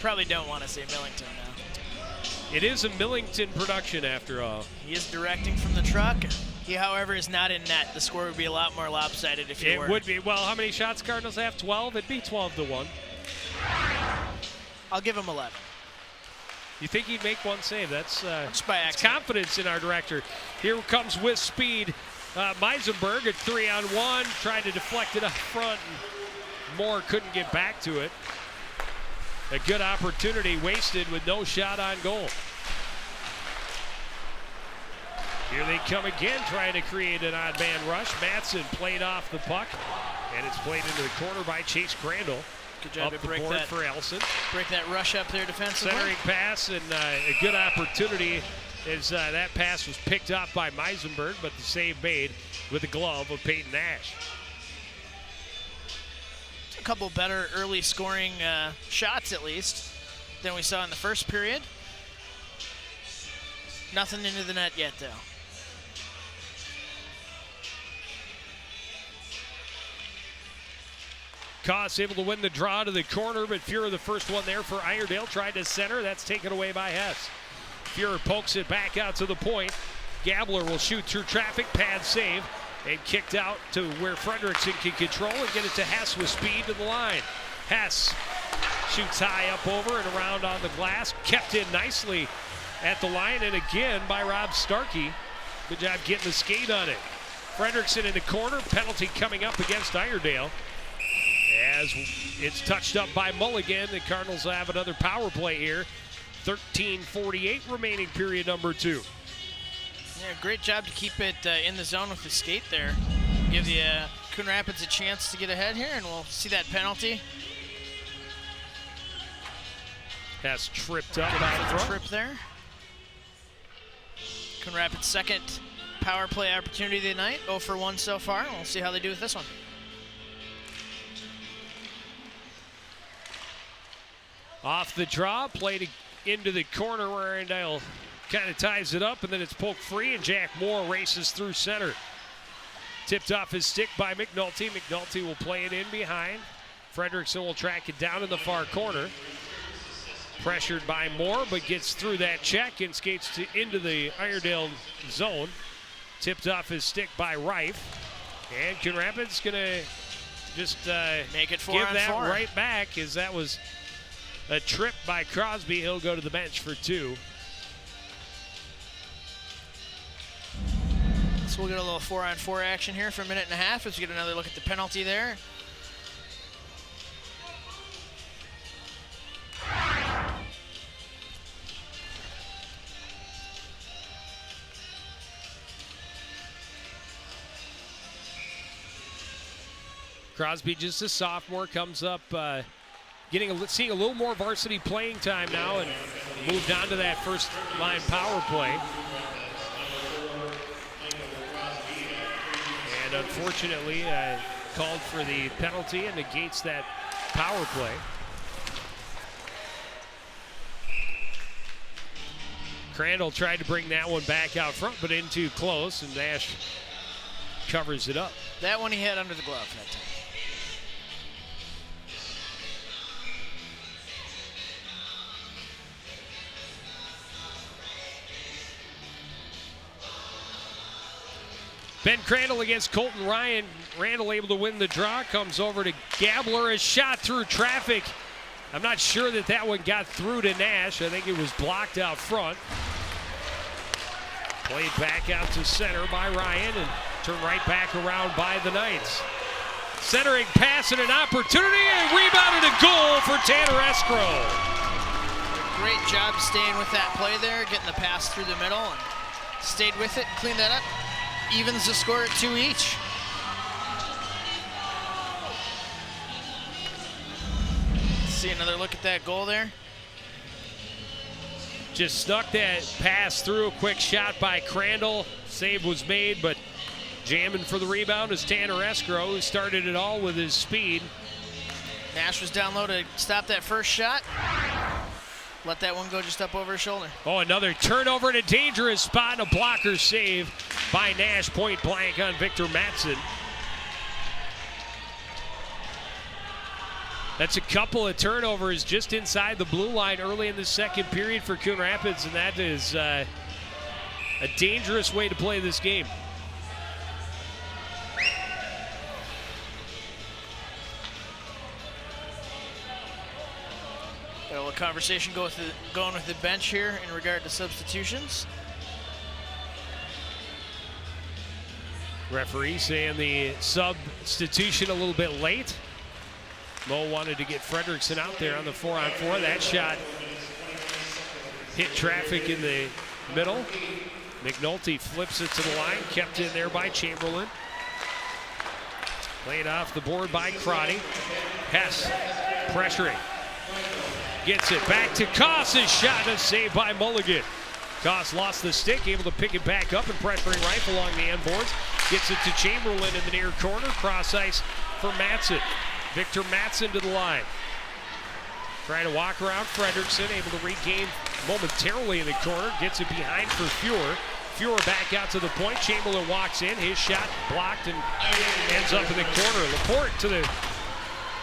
Probably don't want to say Millington now. It is a Millington production after all. He is directing from the truck. He, however, is not in net. The score would be a lot more lopsided if he were. It would be. Well, how many shots Cardinals have? 12? It'd be 12-1. I'll give him 11. You think he'd make one save? That's by accident. Confidence in our director. Here comes with speed Meisenberg at 3-on-1. Tried to deflect it up front. And Moore couldn't get back to it. A good opportunity wasted with no shot on goal. Here they come again, trying to create an odd man rush. Matson played off the puck, and it's played into the corner by Chase Crandall. Good job up to the break board that, for Elson. Break that rush up there defensively. Centering pass, and a good opportunity as that pass was picked up by Meisenberg, but the save made with the glove of Peyton Nash. A couple better early scoring shots, at least, than we saw in the first period. Nothing into the net yet, though. Koss able to win the draw to the corner, but Fuhrer the first one there for Irondale. Tried to center. That's taken away by Hess. Fuhrer pokes it back out to the point. Gabler will shoot through traffic. Pad save. And kicked out to where Fredrickson can control and get it to Hess with speed to the line. Hess shoots high up over and around on the glass. Kept in nicely at the line, and again by Rob Starkey. Good job getting the skate on it. Fredrickson in the corner. Penalty coming up against Irondale. As it's touched up by Mulligan, the Cardinals have another power play here. 13:48 remaining, period number 2. Yeah, great job to keep it in the zone with the skate there. Give the Coon Rapids a chance to get ahead here, and we'll see that penalty. Has tripped up Good out front. trip there. Coon Rapids' second power play opportunity of the night. 0 for 1 so far. We'll see how they do with this one. Off the draw, played into the corner where Irondale kind of ties it up, and then it's poked free, and Jack Moore races through center. Tipped off his stick by McNulty. McNulty will play it in behind. Fredrickson will track it down in the far corner. Pressured by Moore, but gets through that check and skates into the Irondale zone. Tipped off his stick by Reif. And Coon Rapids going to just make it 4 give on that 4. right back, as that was a trip by Crosby. He'll go to the bench for 2. So we'll get a little 4-on-4 action here for a minute and a half as we get another look at the penalty there. Crosby, just a sophomore, comes up seeing a little more varsity playing time now and moved on to that first line power play. And unfortunately, called for the penalty and negates that power play. Crandall tried to bring that one back out front, but in too close, and Nash covers it up. That one he had under the glove that time. Ben Crandall against Colton Ryan. Randall able to win the draw, comes over to Gabler, a shot through traffic. I'm not sure that one got through to Nash. I think it was blocked out front. Played back out to center by Ryan and turned right back around by the Knights. Centering pass and an opportunity, and rebound and a goal for Tanner Escrow. Great job staying with that play there, getting the pass through the middle and stayed with it, cleaned that up. Evens the score at 2 each. Let's see another look at that goal there. Just snuck that pass through, a quick shot by Crandall. Save was made, but jamming for the rebound is Tanner Escrow, who started it all with his speed. Nash was down low to stop that first shot. Let that one go just up over his shoulder. Oh, another turnover in a dangerous spot, and a blocker save by Nash, point blank on Victor Matson. That's a couple of turnovers just inside the blue line early in the second period for Coon Rapids, and that is a dangerous way to play this game. Got a little conversation going with the bench here in regard to substitutions. Referee saying the substitution a little bit late. Mo wanted to get Fredrickson out there on the 4-on-4. That shot hit traffic in the middle. McNulty flips it to the line, kept in there by Chamberlain. Played off the board by Crotty. Hess pressuring. Gets it back to Koss. His shot is saved by Mulligan. Koss lost the stick, able to pick it back up and pressuring right along the end boards. Gets it to Chamberlain in the near corner. Cross ice for Matson. Victor Matson to the line. Trying to walk around Fredrickson, able to regain momentarily in the corner. Gets it behind for Fuhrer. Fuhrer back out to the point. Chamberlain walks in. His shot blocked and ends up in the corner. Laporte to the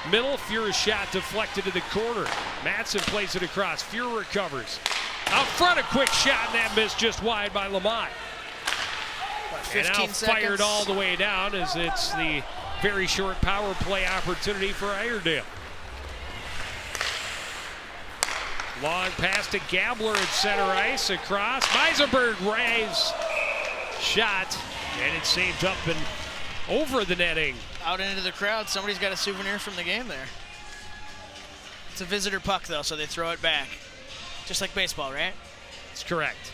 middle. Fuhrer's shot deflected to the corner. Matson plays it across. Fuhrer recovers. Out front, a quick shot, and that missed just wide by Lamont. And now fired all the way down as it's the very short power play opportunity for Irondale. Long pass to Gabler at center ice, across. Meisenberg raise shot, and it's saved up and over the netting. Out into the crowd, somebody's got a souvenir from the game there. It's a visitor puck though, so they throw it back. Just like baseball, right? That's correct.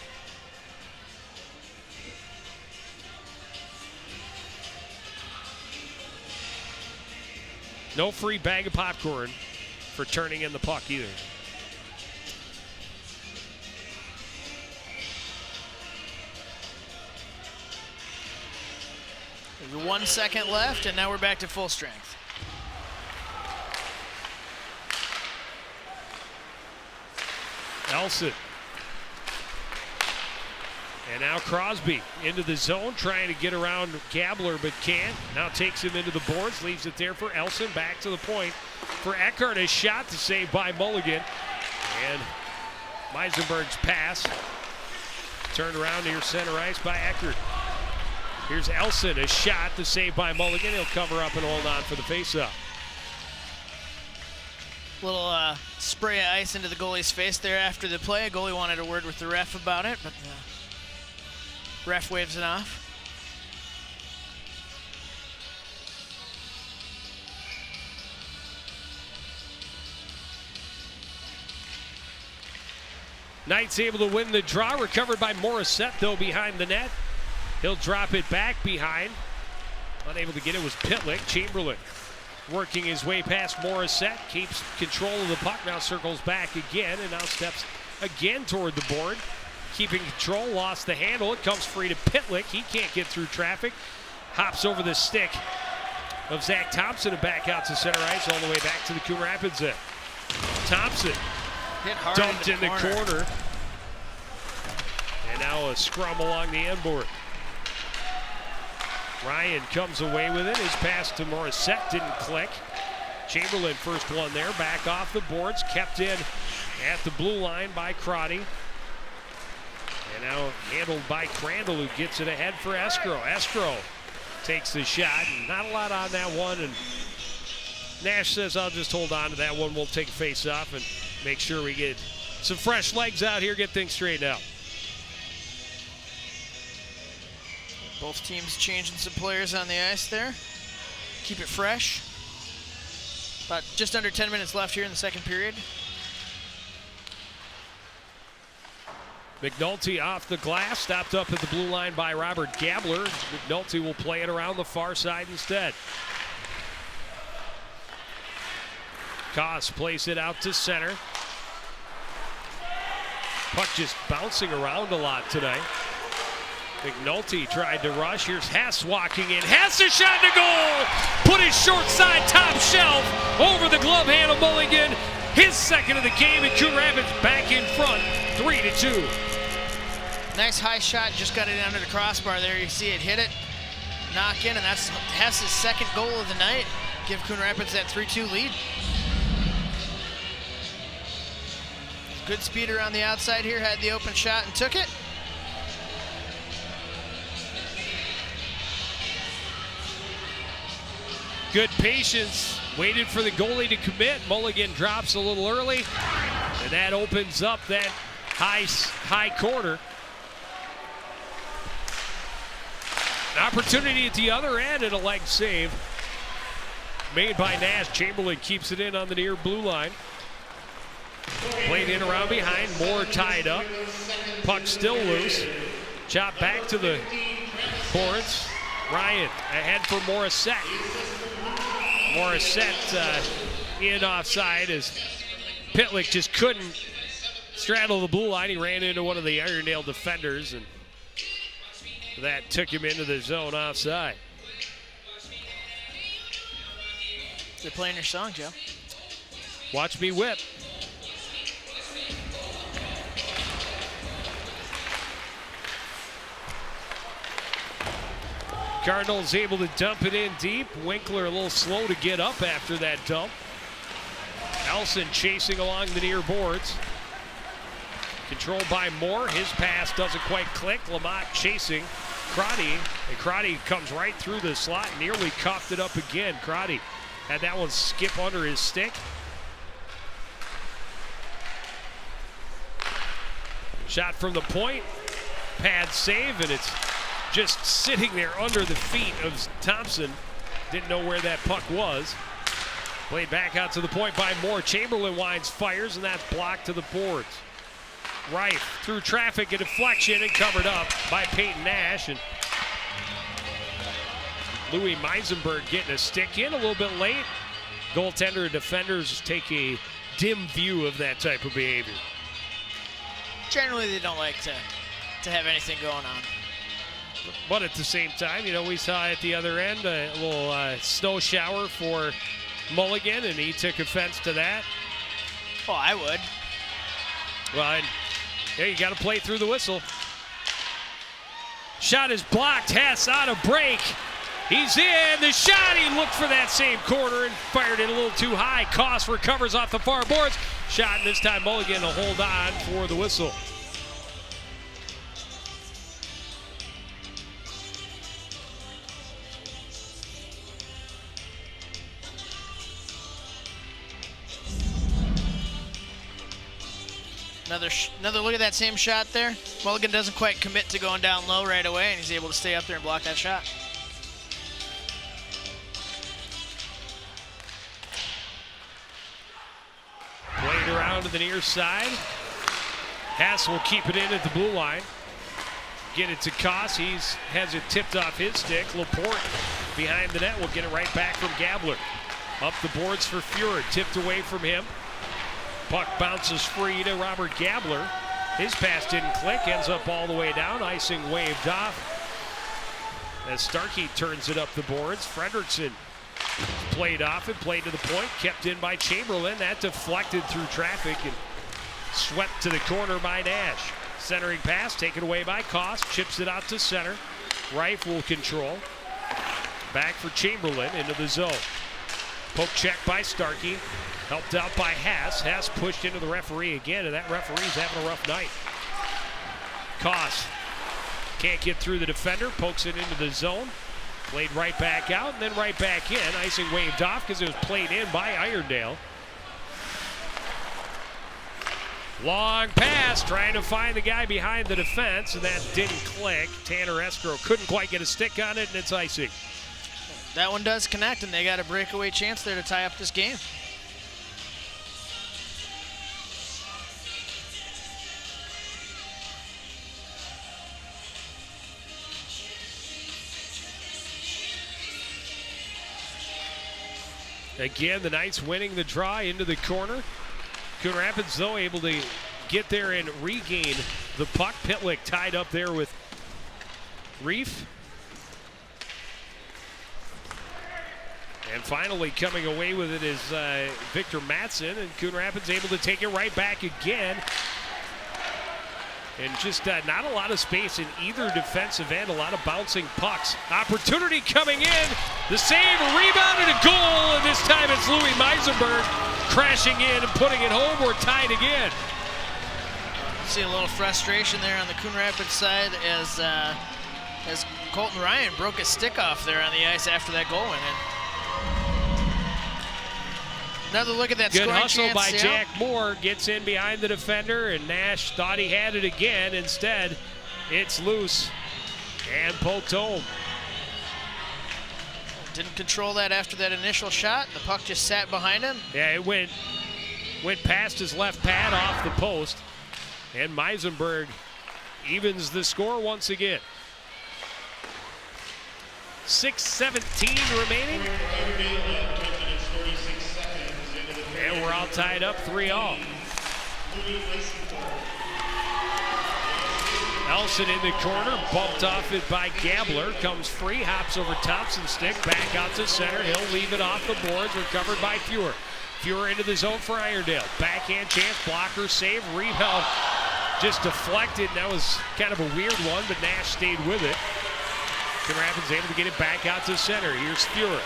No free bag of popcorn for turning in the puck either. There's 1 second left, and now we're back to full strength. Elson. And now Crosby into the zone, trying to get around Gabler, but can't. Now takes him into the boards, leaves it there for Elson. Back to the point for Eckhart. A shot to save by Mulligan. And Meisenberg's pass turned around near center ice by Eckhart. Here's Elson, a shot to save by Mulligan. He'll cover up and hold on for the faceoff. Little spray of ice into the goalie's face there after the play. Goalie wanted a word with the ref about it, but ref waves it off. Knights able to win the draw. Recovered by Morissette, though, behind the net. He'll drop it back behind. Unable to get it was Pitlick. Chamberlain working his way past Morissette, keeps control of the puck, now circles back again, and now steps again toward the board. Keeping control, lost the handle, it comes free to Pitlick. He can't get through traffic. Hops over the stick of Zach Thompson and back out to center ice, all the way back to the Coon Rapids end. Thompson hit hard dumped in the corner. corner. And now a scrum along the end board. Ryan comes away with it. His pass to Morissette didn't click. Chamberlain first one there, back off the boards, kept in at the blue line by Crotty. And now handled by Crandall, who gets it ahead for Escrow. Escrow takes the shot, and not a lot on that one. And Nash says, I'll just hold on to that one. We'll take a face off and make sure we get some fresh legs out here, get things straightened out. Both teams changing some players on the ice there. Keep it fresh. About just under 10 minutes left here in the second period. McNulty off the glass, stopped up at the blue line by Robert Gabler. McNulty will play it around the far side instead. Koss plays it out to center. Puck just bouncing around a lot tonight. McNulty tried to rush. Here's Hess walking in. Hess a shot to goal! Put his short side top shelf over the glove hand of Mulligan. His second of the game, and Coon Rapids back in front, 3-2. Nice high shot, just got it under the crossbar there. You see it hit it, knock in, and that's Hess's second goal of the night. Give Coon Rapids that 3-2 lead. Good speed around the outside here, had the open shot and took it. Good patience, waited for the goalie to commit. Mulligan drops a little early, and that opens up that high corner. An opportunity at the other end and a leg save made by Nash. Chamberlain keeps it in on the near blue line. Played in around behind, Moore tied up. Puck still loose. Chop back to the boards. Ryan ahead for Morissette. Morissette in offside as Pitlick just couldn't straddle the blue line. He ran into one of the Irondale defenders, and that took him into the zone offside. They're playing your song, Joe. Watch me whip. Cardinals able to dump it in deep. Winkler a little slow to get up after that dump. Nelson chasing along the near boards. Controlled by Moore. His pass doesn't quite click. Lamont chasing Crotty. And Crotty comes right through the slot. Nearly coughed it up again. Crotty had that one skip under his stick. Shot from the point. Pad save, and it's just sitting there under the feet of Thompson. Didn't know where that puck was. Played back out to the point by Moore. Chamberlain winds, fires, and that's blocked to the boards. Rife through traffic, a deflection, and covered up by Peyton Nash. And Louis Meisenberg getting a stick in a little bit late. Goaltender and defenders take a dim view of that type of behavior. Generally, they don't like to have anything going on. But at the same time, you know, we saw at the other end a little snow shower for Mulligan, and he took offense to that. Oh, I would. Well, yeah, you got to play through the whistle. Shot is blocked. Hess on a break. He's in. The shot, he looked for that same corner and fired it a little too high. Koss recovers off the far boards. Shot, and this time Mulligan will hold on for the whistle. Another look at that same shot there. Mulligan doesn't quite commit to going down low right away, and he's able to stay up there and block that shot. Played around to the near side. Hess will keep it in at the blue line. Get it to Koss. He has it tipped off his stick. Laporte behind the net will get it right back from Gabler. Up the boards for Fuhrer, tipped away from him. Puck bounces free to Robert Gabler. His pass didn't click, ends up all the way down. Icing waved off as Starkey turns it up the boards. Fredrickson played off it, played to the point, kept in by Chamberlain. That deflected through traffic and swept to the corner by Nash. Centering pass taken away by Koss, chips it out to center. Reif will control. Back for Chamberlain into the zone. Poke check by Starkey. Helped out by Haas. Haas pushed into the referee again, and that referee's having a rough night. Koss can't get through the defender. Pokes it into the zone. Played right back out, and then right back in. Icing waved off because it was played in by Irondale. Long pass, trying to find the guy behind the defense, and that didn't click. Tanner Escrow couldn't quite get a stick on it, and it's icing. That one does connect, and they got a breakaway chance there to tie up this game. Again, the Knights winning the draw into the corner. Coon Rapids, though, able to get there and regain the puck. Pitlick tied up there with Reif. And finally coming away with it is Victor Matson, and Coon Rapids able to take it right back again. And just not a lot of space in either defensive end, a lot of bouncing pucks. Opportunity coming in, the save, a rebound, and a goal, and this time it's Louis Meisenberg crashing in and putting it home. We're tied again. See a little frustration there on the Coon Rapids side as Colton Ryan broke his stick off there on the ice after that goal went in. Another look at that good scoring hustle chance, by Jack Moore, gets in behind the defender, and Nash thought he had it again. Instead, it's loose and poked home. Didn't control that after that initial shot. The puck just sat behind him. Yeah, it went past his left pad off the post, and Meisenberg evens the score once again. 6:17 remaining. And we're all tied up 3-all. Elson in the corner, bumped off it by Gabler, comes free, hops over Thompson's stick, back out to center. He'll leave it off the boards, recovered by Fuhrer. Fuhrer into the zone for Irondale. Backhand chance, blocker save, rebound just deflected. That was kind of a weird one, but Nash stayed with it. Coon Rapids able to get it back out to center. Here's Fuhrer.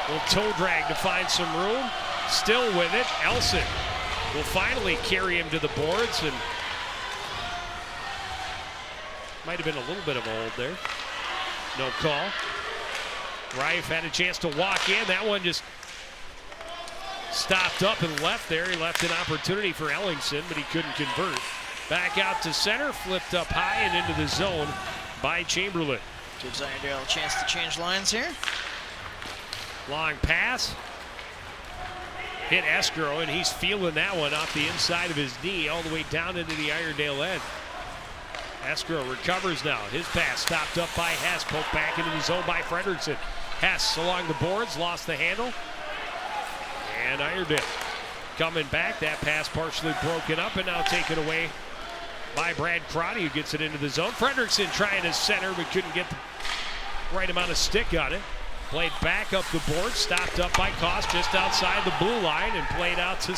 Little toe drag to find some room. Still with it. Elson will finally carry him to the boards, and might have been a little bit of a hold there. No call. Reif had a chance to walk in. That one just stopped up and left there. He left an opportunity for Ellingson, but he couldn't convert. Back out to center, flipped up high and into the zone by Chamberlain. Gives Irondale a chance to change lines here. Long pass. Hit Escrow, and he's feeling that one off the inside of his knee all the way down into the Irondale end. Escrow recovers now. His pass stopped up by Hess. Poked back into the zone by Fredrickson. Hess along the boards, lost the handle. And Irondale coming back. That pass partially broken up and now taken away by Brad Crotty, who gets it into the zone. Fredrickson trying to center but couldn't get the right amount of stick on it. Played back up the board, stopped up by Koss just outside the blue line and played out to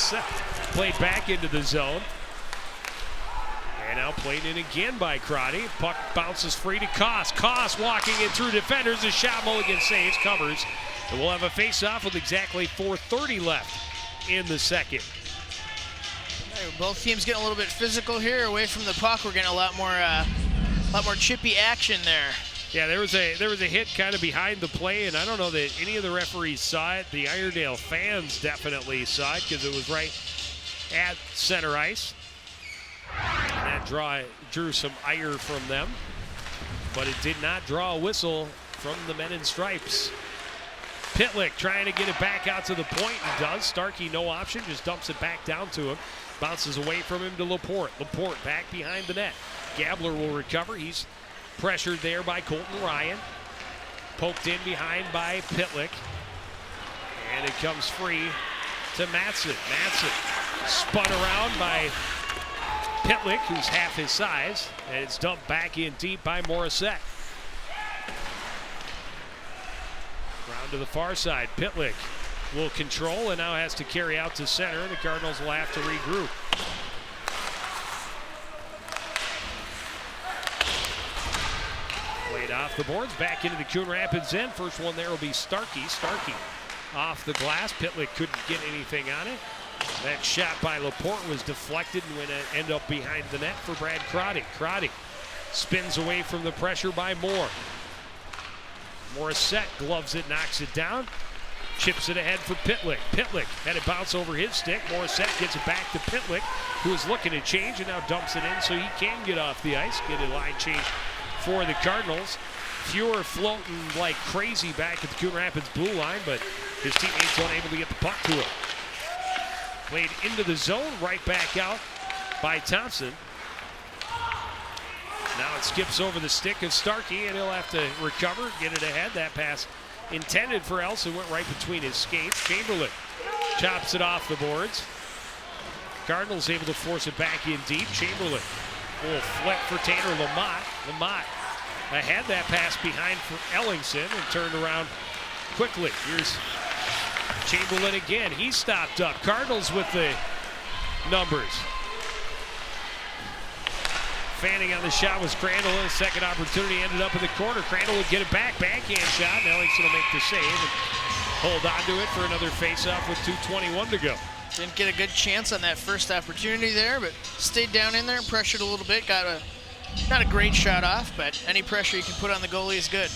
played back into the zone. And now played in again by Crotty. Puck bounces free to Koss. Koss walking in through defenders. A shot, Mulligan saves, covers. And we'll have a face-off with exactly 4:30 left in the second. Both teams getting a little bit physical here. Away from the puck, we're getting a lot more chippy action there. Yeah, there was a hit kind of behind the play, and I don't know that any of the referees saw it. The Irondale fans definitely saw it because it was right at center ice. And that drew some ire from them, but it did not draw a whistle from the men in stripes. Pitlick trying to get it back out to the point. He does. Starkey, no option, just dumps it back down to him. Bounces away from him to Laporte. Laporte back behind the net. Gabler will recover. He's pressured there by Colton Ryan. Poked in behind by Pitlick. And it comes free to Matson. Matson spun around by Pitlick, who's half his size, and it's dumped back in deep by Morissette. Round to the far side. Pitlick will control and now has to carry out to center. The Cardinals will have to regroup. Played off the boards, back into the Coon Rapids end. First one there will be Starkey. Starkey off the glass. Pitlick couldn't get anything on it. That shot by Laporte was deflected and would end up behind the net for Brad Crotty. Crotty spins away from the pressure by Moore. Morissette gloves it, knocks it down. Chips it ahead for Pitlick. Pitlick had it bounce over his stick. Morissette gets it back to Pitlick, who is looking to change and now dumps it in so he can get off the ice, get a line change for the Cardinals. Fewer floating like crazy back at the Coon Rapids blue line, but his teammates unable to get the puck to him. Played into the zone, right back out by Thompson. Now it skips over the stick of Starkey, and he'll have to recover, get it ahead. That pass intended for Elson went right between his skates. Chamberlain chops it off the boards. Cardinals able to force it back in deep. Chamberlain will flip for Tanner Lamont. Lamont ahead, that pass behind for Ellingson and turned around quickly. Here's Chamberlain again. He stopped up. Cardinals with the numbers. Fanning on the shot was Crandall. His second opportunity ended up in the corner. Crandall would get it back. Backhand shot. And Ellingson will make the save and hold on to it for another faceoff with 2:21 to go. Didn't get a good chance on that first opportunity there, but stayed down in there and pressured a little bit. Got not a great shot off, but any pressure you can put on the goalie is good.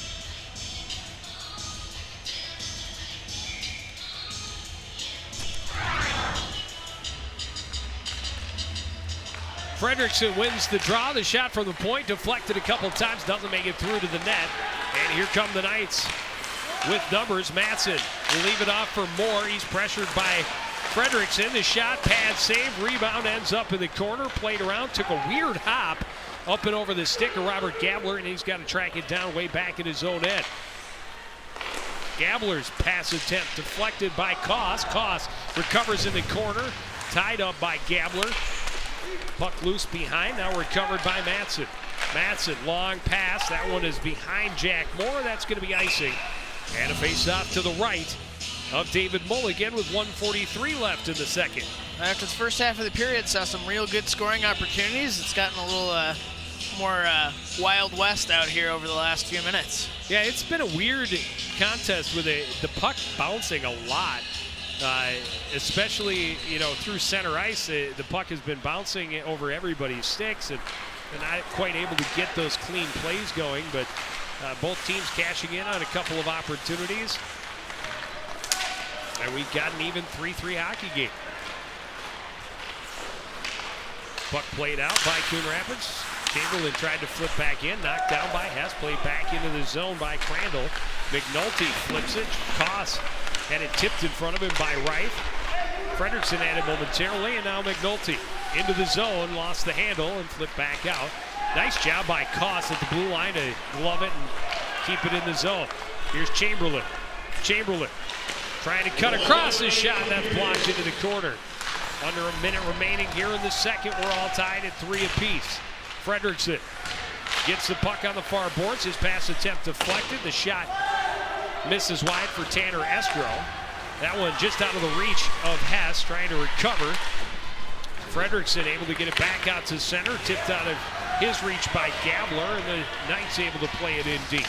Fredrickson wins the draw. The shot from the point deflected a couple times, doesn't make it through to the net. And here come the Knights with numbers. Matson will leave it off for Moore. He's pressured by Fredrickson. The shot, pad save, rebound ends up in the corner. Played around, took a weird hop up and over the stick of Robert Gabler, and he's got to track it down way back in his own end. Gabler's pass attempt deflected by Koss. Koss recovers in the corner, tied up by Gabler. Puck loose behind, now recovered by Matson. Matson, long pass. That one is behind Jack Moore. That's going to be icing. And a face-off to the right of David Mulligan with 1:43 left in the second. After the first half of the period, saw some real good scoring opportunities. It's gotten a little more Wild West out here over the last few minutes. Yeah, it's been a weird contest with the puck bouncing a lot. Especially, through center ice, the puck has been bouncing over everybody's sticks and not quite able to get those clean plays going, but both teams cashing in on a couple of opportunities. And we've got an even 3-3 hockey game. Puck played out by Coon Rapids. Chamberlain tried to flip back in, knocked down by Hess, played back into the zone by Crandall. McNulty flips it. Koss had it tipped in front of him by Reif. Fredrickson had it momentarily, and now McNulty into the zone, lost the handle, and flipped back out. Nice job by Koss at the blue line to glove it and keep it in the zone. Here's Chamberlain. Chamberlain trying to cut across his shot, and that's blocked into the corner. Under a minute remaining here in the second. We're all tied at 3 apiece. Fredrickson gets the puck on the far boards. His pass attempt deflected. The shot misses wide for Tanner Estro. That one just out of the reach of Hess, trying to recover. Fredrickson able to get it back out to center, tipped out of his reach by Gabler, and the Knights able to play it in deep.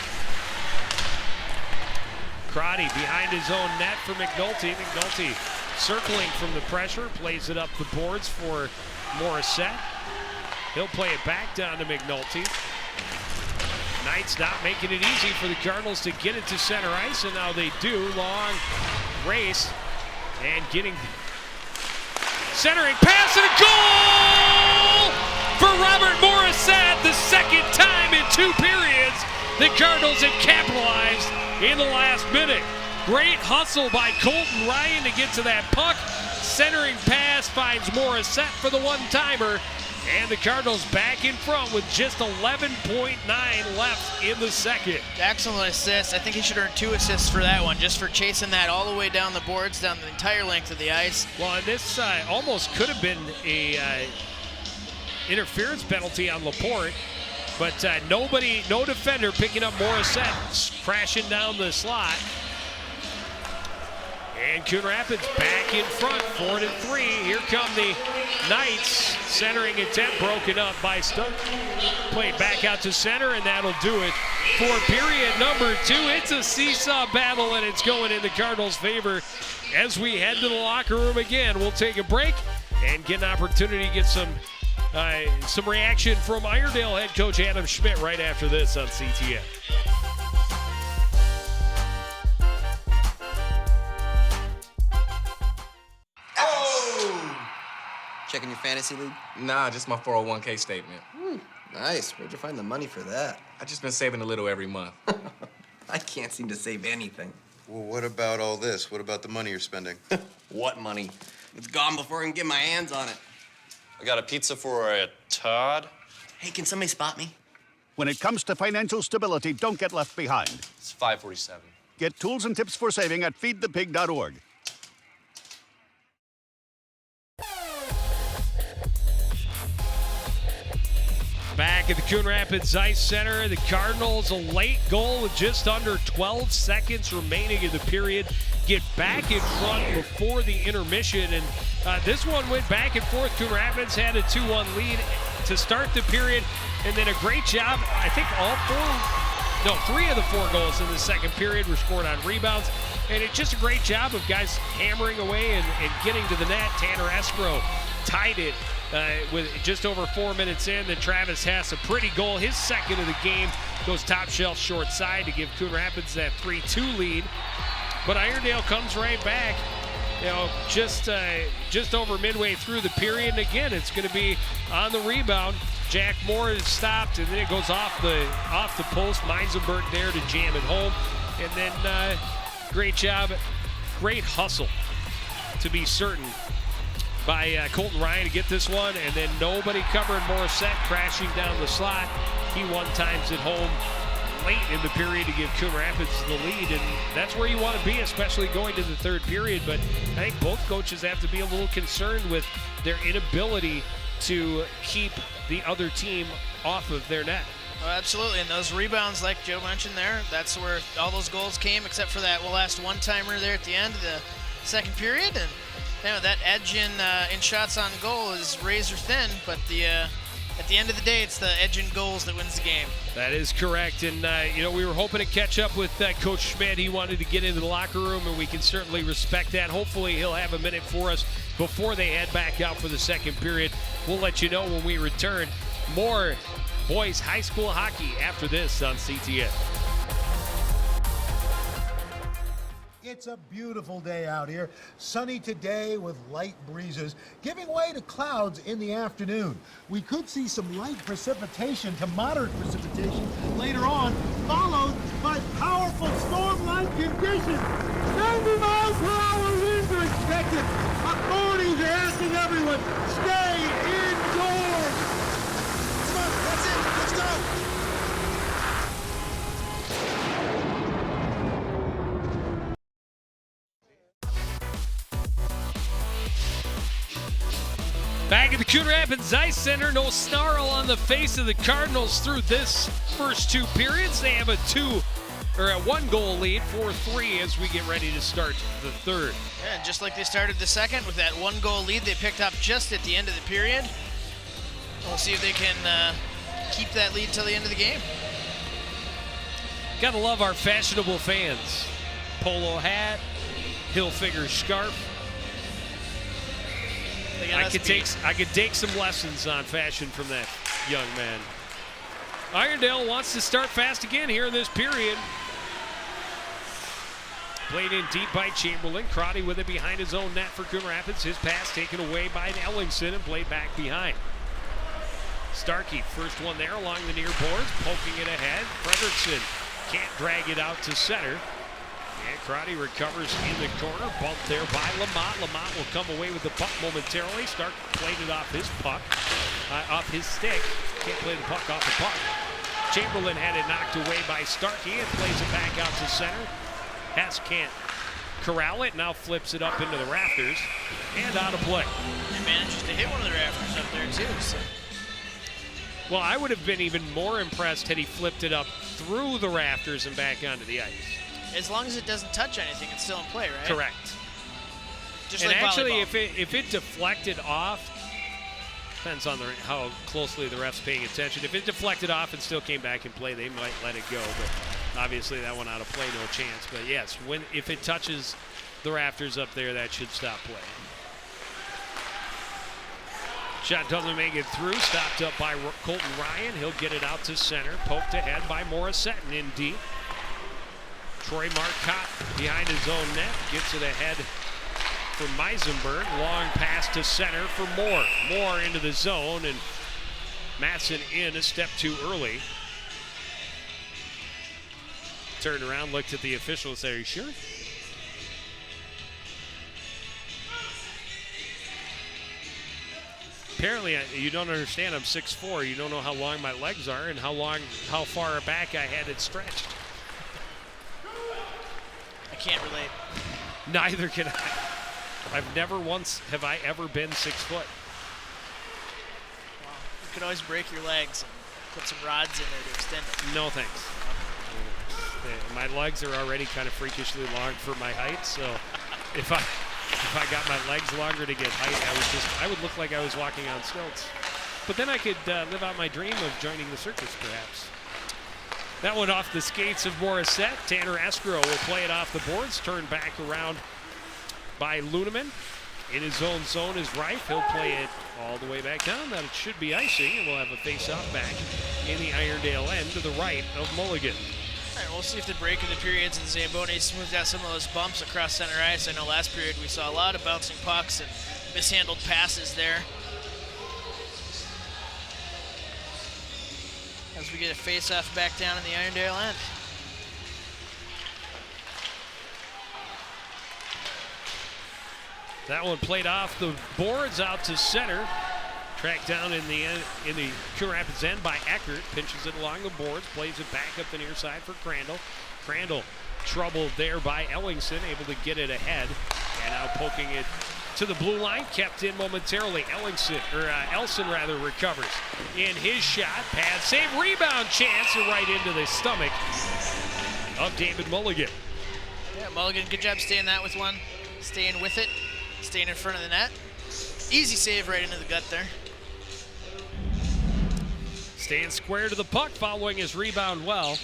Crotty behind his own net for McNulty. McNulty circling from the pressure, plays it up the boards for Morissette. He'll play it back down to McNulty. Knights not making it easy for the Cardinals to get it to center ice, and now they do. Long race and getting centering pass and a goal for Robert Morissette. The second time in 2 periods the Cardinals have capitalized in the last minute. Great hustle by Colton Ryan to get to that puck. Centering pass finds Morissette for the one-timer, And the Cardinals back in front with just 11.9 left in the second. Excellent assist. I think he should earn 2 assists for that one, just for chasing that all the way down the boards, down the entire length of the ice. Well, and this almost could have been a interference penalty on Laporte, but no defender picking up Morissette, crashing down the slot. And Coon Rapids back in front, 4-3. Here come the Knights. Centering attempt broken up by Stuck. Played back out to center, and that'll do it for period number 2. It's a seesaw battle, and it's going in the Cardinals' favor. As we head to the locker room again, we'll take a break and get an opportunity to get some reaction from Irondale head coach Adam Schmidt right after this on CTN. Checking your fantasy league? Nah, just my 401k statement. Nice. Where'd you find the money for that? I just been saving a little every month. I can't seem to save anything. Well, what about all this? What about the money you're spending? What money? It's gone before I can get my hands on it. I got a pizza for a Todd. Hey, can somebody spot me? When it comes to financial stability, don't get left behind. It's 547. Get tools and tips for saving at feedthepig.org. Back at the Coon Rapids Ice Center, the Cardinals, a late goal with just under 12 seconds remaining in the period, get back in front before the intermission. And this one went back and forth. Coon Rapids had a 2-1 lead to start the period, and then a great job. I think 3 of the 4 goals in the second period were scored on rebounds. And it's just a great job of guys hammering away and getting to the net. Tanner Escrow tied it with just over 4 minutes in. Then Travis Hess, a pretty goal, his second of the game, goes top shelf short side to give Coon Rapids that 3-2 lead. But Irondale comes right back, just over midway through the period. And again, it's going to be on the rebound. Jack Moore is stopped, and then it goes off the post. Meisenberg there to jam it home. And then great job, great hustle to be certain by Colton Ryan to get this one, and then nobody covering Morissette, crashing down the slot. He one-times it home late in the period to give Coon Rapids the lead, and that's where you want to be, especially going to the third period. But I think both coaches have to be a little concerned with their inability to keep the other team off of their net. Oh, absolutely, and those rebounds, like Joe mentioned there, that's where all those goals came, except for that last one-timer there at the end of the second period. And that edge in shots on goal is razor thin, but at the end of the day, it's the edge in goals that wins the game. That is correct, and we were hoping to catch up with Coach Schmidt. He wanted to get into the locker room, and we can certainly respect that. Hopefully, he'll have a minute for us before they head back out for the second period. We'll let you know when we return. More boys high school hockey after this on CTN. It's a beautiful day out here. Sunny today with light breezes, giving way to clouds in the afternoon. We could see some light precipitation to moderate precipitation later on, followed by powerful storm-like conditions. 90 miles per hour winds are expected. Authorities are asking everyone, stay indoors. Come on, that's it. Let's go. Back at the Coon Rapids Ice Center, no snarl on the face of the Cardinals through this first 2 periods. They have a 1-goal lead, 4-3 as we get ready to start the third. Yeah, and just like they started the second with that 1-goal lead they picked up just at the end of the period. We'll see if they can keep that lead till the end of the game. Gotta love our fashionable fans. Polo hat, Hilfiger scarf. I could take some lessons on fashion from that young man. Irondale wants to start fast again here in this period. Played in deep by Chamberlain. Crotty with it behind his own net for Coon Rapids. His pass taken away by Ellingson and played back behind. Starkey, first one there along the near boards, poking it ahead. Fredrickson can't drag it out to center. And Crotty recovers in the corner. Bumped there by Lamont. Lamont will come away with the puck momentarily. Stark played it off his puck, off his stick. Can't play the puck off the puck. Chamberlain had it knocked away by Starkey and plays it back out to center. Hess can't corral it. Now flips it up into the rafters and out of play. And manages to hit one of the rafters up there too. So. Well, I would have been even more impressed had he flipped it up through the rafters and back onto the ice. As long as it doesn't touch anything, it's still in play, right? Correct. Just and like actually, volleyball. if it deflected off, depends on how closely the ref's paying attention. If it deflected off and still came back in play, they might let it go. But obviously, that one out of play, no chance. But yes, if it touches the rafters up there, that should stop play. Shot doesn't make it through. Stopped up by Colton Ryan. He'll get it out to center. Poked ahead by Morissette and in deep. Troy Marcotte behind his own net. Gets it ahead for Meisenberg. Long pass to center for Moore. Moore into the zone, and Matson in a step too early. Turned around, looked at the official and said, "Are you sure?" Apparently, you don't understand. I'm 6'4". You don't know how long my legs are and how far back I had it stretched. I can't relate. Neither can I. I've never once have I ever been 6 foot. Wow. You could always break your legs and put some rods in there to extend it. No thanks. My legs are already kind of freakishly long for my height, so if I got my legs longer to get height, I would look like I was walking on stilts. But then I could live out my dream of joining the circus, perhaps. That one off the skates of Morissette. Tanner Escrow will play it off the boards. Turned back around by Luneman. In his own zone is Reif. He'll play it all the way back down. That it should be icing, and we'll have a face-off back in the Irondale end to the right of Mulligan. All right, we'll see if the break of the periods and the Zamboni smoothed out some of those bumps across center ice. I know last period we saw a lot of bouncing pucks and mishandled passes there. As we get a face-off back down in the Irondale end. That one played off the boards out to center. Tracked down in the Coon Rapids end by Eckert. Pinches it along the boards. Plays it back up the near side for Crandall. Crandall troubled there by Ellingson. Able to get it ahead. And now poking it to the blue line. Kept in momentarily. Elson recovers. In his shot. Pad save. Rebound chance. And right into the stomach of David Mulligan. Yeah, Mulligan, good job staying with it. Staying in front of the net. Easy save right into the gut there. Staying square to the puck, following his rebound well.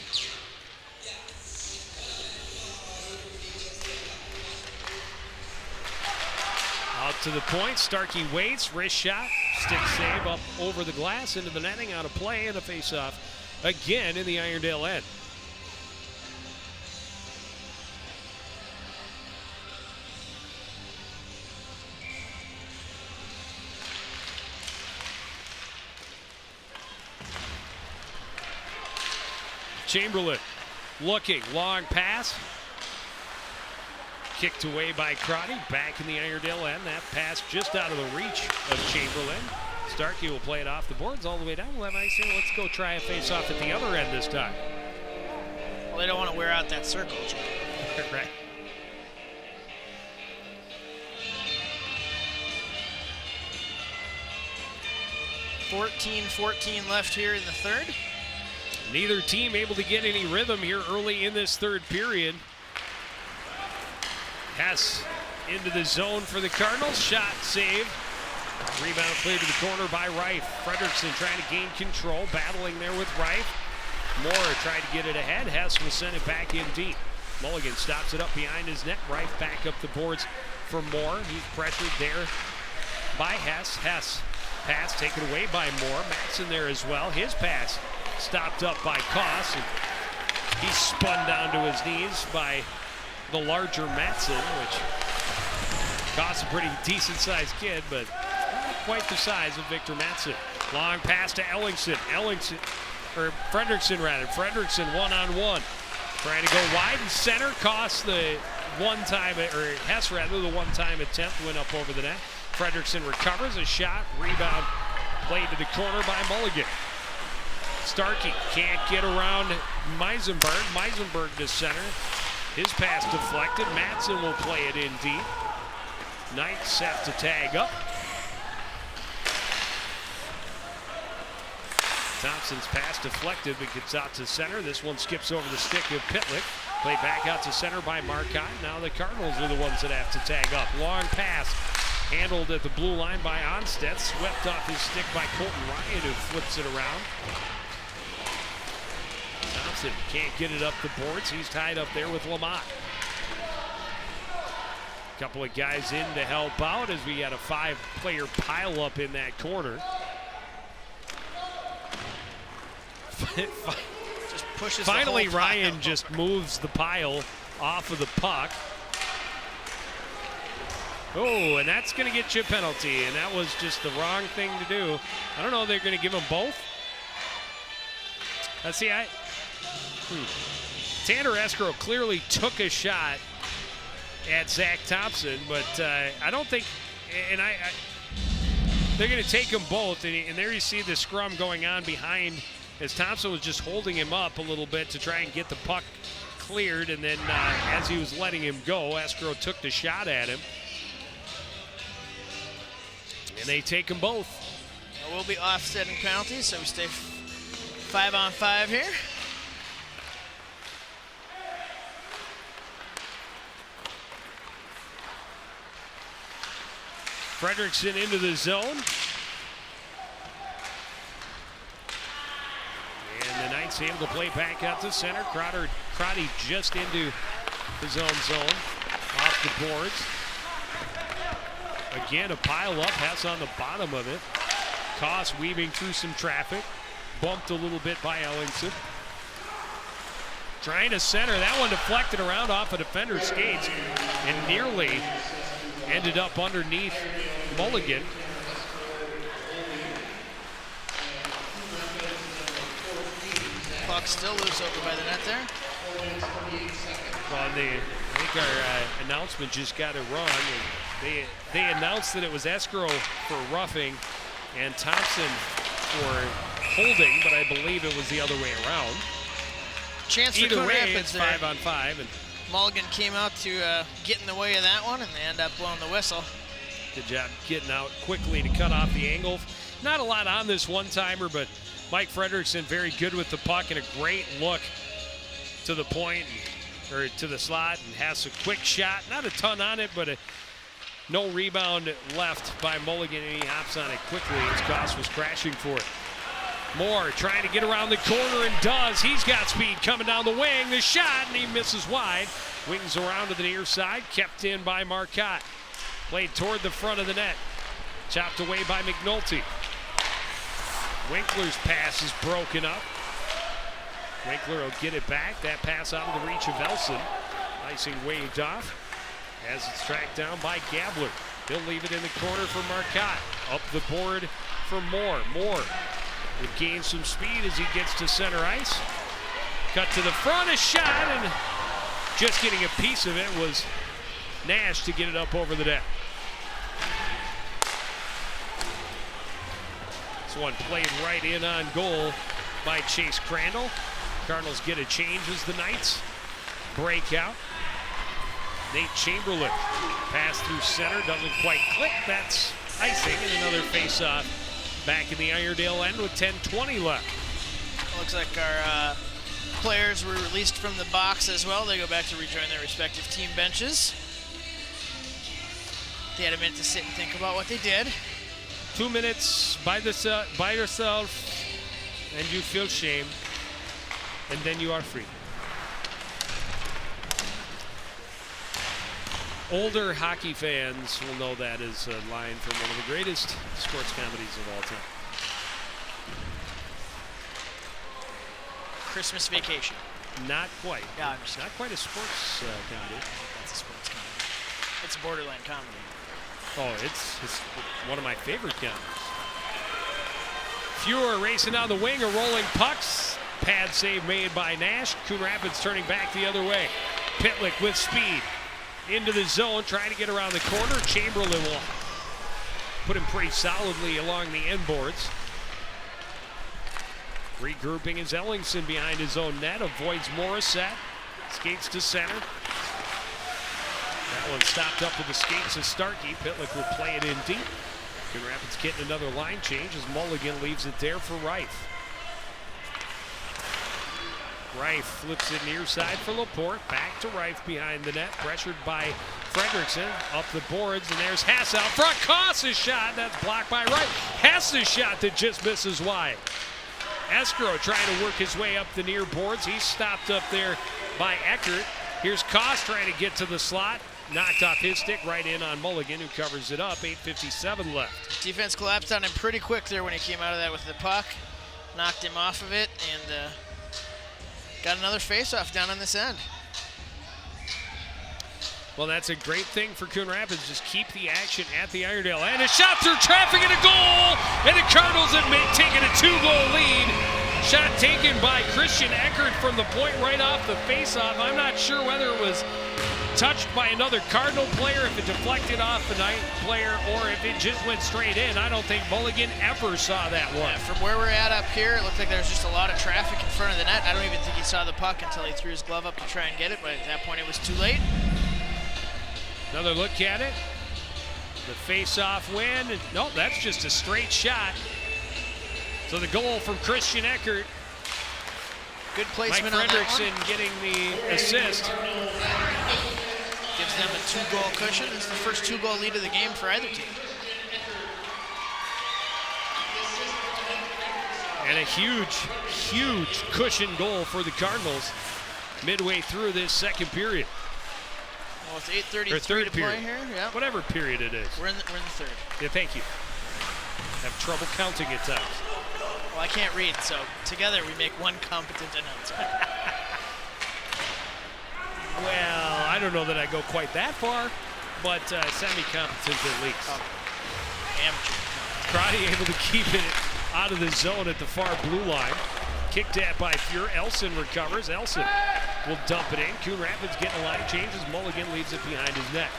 Out to the point, Starkey waits, wrist shot, stick save up over the glass, into the netting, out of play, and a face-off again in the Irondale end. Chamberlain looking, long pass. Kicked away by Crotty, back in the Irondale end. That pass just out of the reach of Chamberlain. Starkey will play it off the boards all the way down. We'll have icing. Let's go try a face-off at the other end this time. Well, they don't want to wear out that circle, Jim. Right. .14 left here in the third. Neither team able to get any rhythm here early in this third period. Hess into the zone for the Cardinals. Shot save. Rebound cleared to the corner by Reif. Fredrickson trying to gain control. Battling there with Reif. Moore tried to get it ahead. Hess will send it back in deep. Mulligan stops it up behind his net. Reif back up the boards for Moore. He's pressured there by Hess. Hess pass taken away by Moore. Matson there as well. His pass stopped up by Koss. And he's spun down to his knees by the larger Matson, which Koss a pretty decent-sized kid, but not quite the size of Victor Matson. Long pass to Ellingson. Fredrickson rather. Fredrickson one-on-one. Trying to go wide and center, costs the one-time, or Hess rather, the one-time attempt, went up over the net. Fredrickson recovers a shot, rebound played to the corner by Mulligan. Starkey can't get around Meisenberg. Meisenberg to center. His pass deflected. Madsen will play it in deep. Knight set to tag up. Thompson's pass deflected, but gets out to center. This one skips over the stick of Pitlick. Played back out to center by Marcotte. Now the Cardinals are the ones that have to tag up. Long pass handled at the blue line by Onstedt. Swept off his stick by Colton Ryan, who flips it around. Thompson can't get it up the boards. He's tied up there with Lamont. A couple of guys in to help out as we got a 5-player pileup in that corner. Just pushes Finally, the whole Ryan pile just over. moves the pile off of the puck. Oh, and that's going to get you a penalty, and that was just the wrong thing to do. I don't know if they're going to give them both. Let's see, Tanner Escrow clearly took a shot at Zach Thompson, but I don't think, and they're going to take them both, and there you see the scrum going on behind as Thompson was just holding him up a little bit to try and get the puck cleared, and then as he was letting him go, Escrow took the shot at him. And they take them both. We'll be offsetting penalties, so we stay 5-on-5 here. Fredrickson into the zone. And the Knights able to play back out to center. Crotty just into his own zone. Off the boards. Again, a pile up. Pass on the bottom of it. Koss weaving through some traffic. Bumped a little bit by Ellingson. Trying to center. That one deflected around off a defender's skates and nearly ended up underneath Mulligan. Puck still loose over by the net there. Well, I think our announcement just got it wrong. They announced that it was Escrow for roughing and Thompson for holding, but I believe it was the other way around. Chance for Coon Rapids there. 5-on-5. And Mulligan came out to get in the way of that one, and they end up blowing the whistle. good job getting out quickly to cut off the angle. Not a lot on this one-timer, but Mike Fredrickson very good with the puck and a great look to the point, or to the slot, and has a quick shot. Not a ton on it, but no rebound left by Mulligan, and he hops on it quickly as Koss was crashing for it. Moore trying to get around the corner and does. He's got speed coming down the wing. The shot, and he misses wide. Wings around to the near side, kept in by Marcotte. Played toward the front of the net. Chopped away by McNulty. Winkler's pass is broken up. Winkler will get it back. That pass out of the reach of Elson. Icing waved off as it's tracked down by Gabler. He'll leave it in the corner for Marcotte. Up the board for Moore. Moore would gain some speed as he gets to center ice. Cut to the front, a shot, and just getting a piece of it was Nash to get it up over the net. This one played right in on goal by Chase Crandall. Cardinals get a change as the Knights break out. Nate Chamberlain pass through center, doesn't quite click. That's icing, and another face-off back in the Irondale end with 10:20 left. Looks like our players were released from the box as well. They go back to rejoin their respective team benches. They had a minute to sit and think about what they did. 2 minutes by yourself, and you feel shame, and then you are free. Older hockey fans will know that is a line from one of the greatest sports comedies of all time. Christmas Vacation. Not quite. Yeah, I'm just not quite a sports comedy. That's a sports comedy. It's a borderline comedy. Oh, it's one of my favorite comedies. Fewer racing down the wing, a rolling pucks. Pad save made by Nash. Coon Rapids turning back the other way. Pitlick with speed into the zone, trying to get around the corner. Chamberlain will put him pretty solidly along the end boards. Regrouping is Ellingson behind his own net, avoids Morissette, skates to center. That one stopped up with the skates of Starkey. Pitlick will play it in deep. Coon Rapids getting another line change as Mulligan leaves it there for Reif. Reif flips it near side for Laporte. Back to Reif behind the net. Pressured by Fredrickson. Up the boards, and there's Hess out front. Koss's shot. That's blocked by Reif. Hess's shot that just misses wide. Escrow trying to work his way up the near boards. He's stopped up there by Eckert. Here's Koss trying to get to the slot. Knocked off his stick right in on Mulligan, who covers it up. 8:57 left. Defense collapsed on him pretty quick there when he came out of that with the puck. Knocked him off of it, and got another faceoff down on this end. Well, that's a great thing for Coon Rapids. Just keep the action at the Irondale. And a shot through traffic and a goal! And the Cardinals have taken a 2-goal lead. Shot taken by Christian Eckert from the point right off the faceoff. I'm not sure whether it was touched by another Cardinal player, if it deflected off the Knight player, or if it just went straight in. I don't think Mulligan ever saw that one. Yeah, from where we're at up here, it looked like there was just a lot of traffic in front of the net. I don't even think he saw the puck until he threw his glove up to try and get it, but at that point it was too late. Another look at it. The face-off win. No, that's just a straight shot. So the goal from Christian Eckert. Good placement Mike on that Fredrickson one. getting the assist. Gives them a 2-goal cushion. It's the first 2-goal lead of the game for either team. And a huge, huge cushion goal for the Cardinals midway through this second period. Well, it's 8:33 to play here. Yeah. Whatever period it is. We're in the third. Yeah, thank you. Have trouble counting at times. Well, I can't read, so together we make one competent announcer. Well, I don't know that I go quite that far, but semi-competent at least. Oh. Amateur. Crotty able to keep it out of the zone at the far blue line. Kicked at by Fuhr. Elson recovers. Elson will dump it in. Coon Rapids getting a line changes. Mulligan leaves it behind his net.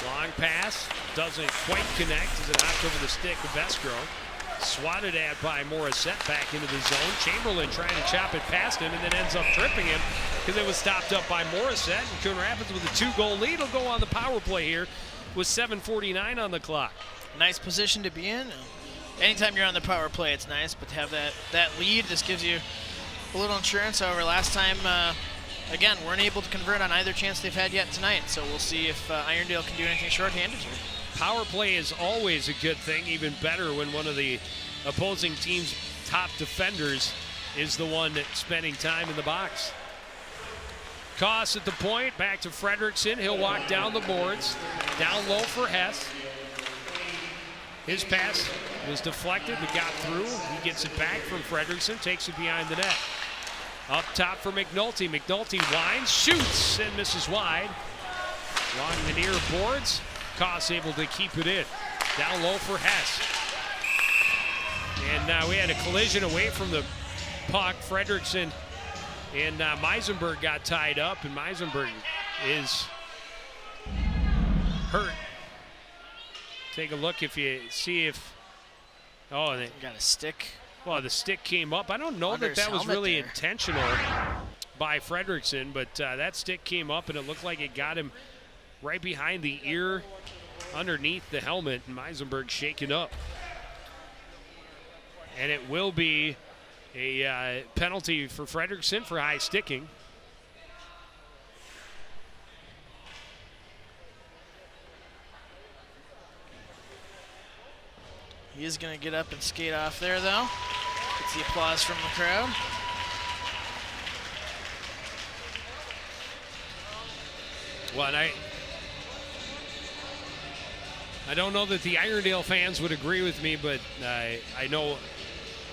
Long pass. Doesn't quite connect as it hops over the stick of Escrow. Swatted at by Morissette back into the zone. Chamberlain trying to chop it past him and then ends up tripping him because it was stopped up by Morissette. And Coon Rapids with a 2-goal lead will go on the power play here with 7:49 on the clock. Nice position to be in. Anytime you're on the power play, it's nice, but to have that lead, this gives you a little insurance. However, last time, again, weren't able to convert on either chance they've had yet tonight, so we'll see if Irondale can do anything shorthanded here. Power play is always a good thing, even better when one of the opposing team's top defenders is the one that's spending time in the box. Koss at the point, back to Fredrickson. He'll walk down the boards, down low for Hess. His pass was deflected, but got through. He gets it back from Fredrickson, takes it behind the net. Up top for McNulty. McNulty winds, shoots, and misses wide. Along the near boards, Koss able to keep it in. Down low for Hess. And now we had a collision away from the puck. Fredrickson and Meisenberg got tied up, and Meisenberg is hurt. Take a look if you see if, oh, they got a stick. Well, the stick came up. I don't know that was really intentional by Fredrickson, but that stick came up and it looked like it got him right behind the ear, underneath the helmet, and Meisenberg shaken up. And it will be a penalty for Fredrickson for high sticking. He is going to get up and skate off there, though. Gets the applause from the crowd. Well, and I don't know that the Irondale fans would agree with me, but I know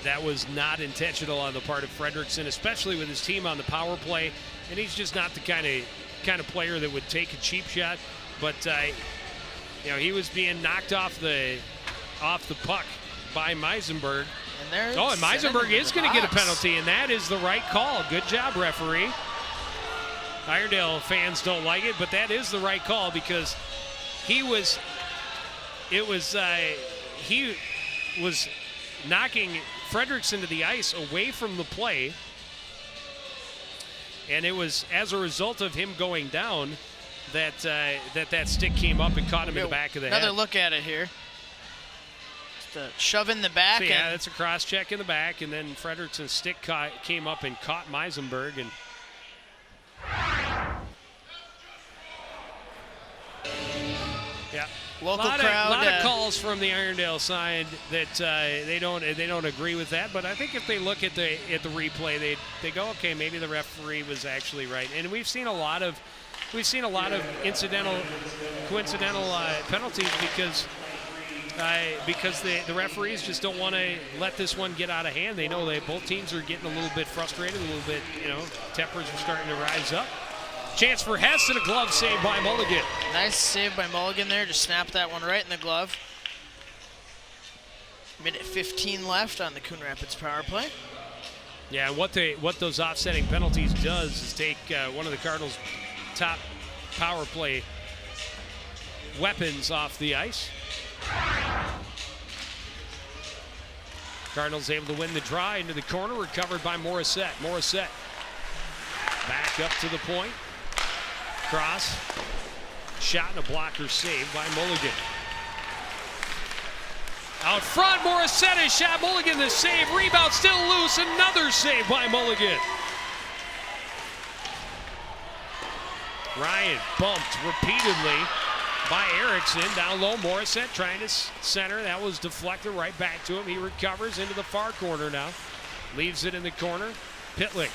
that was not intentional on the part of Fredrickson, especially with his team on the power play. And he's just not the kind of player that would take a cheap shot. But he was being knocked off the puck by Meisenberg. And there. Oh, and Meisenberg is going to get a penalty, and that is the right call. Good job, referee. Irondale fans don't like it, but that is the right call because he was knocking Fredericks into the ice away from the play, and it was as a result of him going down that that stick came up and caught him in the back of the head. Another look at it here. Just a shove in the back. So yeah, that's a cross check in the back, and then Fredericks' stick came up and caught Meisenberg. And yeah, local crowd. A lot of calls from the Irondale side that they don't agree with that. But I think if they look at the replay, they go, okay, maybe the referee was actually right. And we've seen a lot of coincidental penalties because the referees just don't want to let this one get out of hand. They know both teams are getting a little bit frustrated, a little bit, tempers are starting to rise up. Chance for Hess and a glove save by Mulligan. Nice save by Mulligan there. Just snapped that one right in the glove. Minute 15 left on the Coon Rapids power play. Yeah, what those offsetting penalties does is take one of the Cardinals' top power play weapons off the ice. Cardinals able to win the draw into the corner, recovered by Morissette. Morissette back up to the point. Cross. Shot and a blocker save by Mulligan. Out front, Morissette has shot. Mulligan the save. Rebound still loose. Another save by Mulligan. Ryan bumped repeatedly by Erickson. Down low, Morissette trying to center. That was deflected right back to him. He recovers into the far corner now. Leaves it in the corner. Pitlick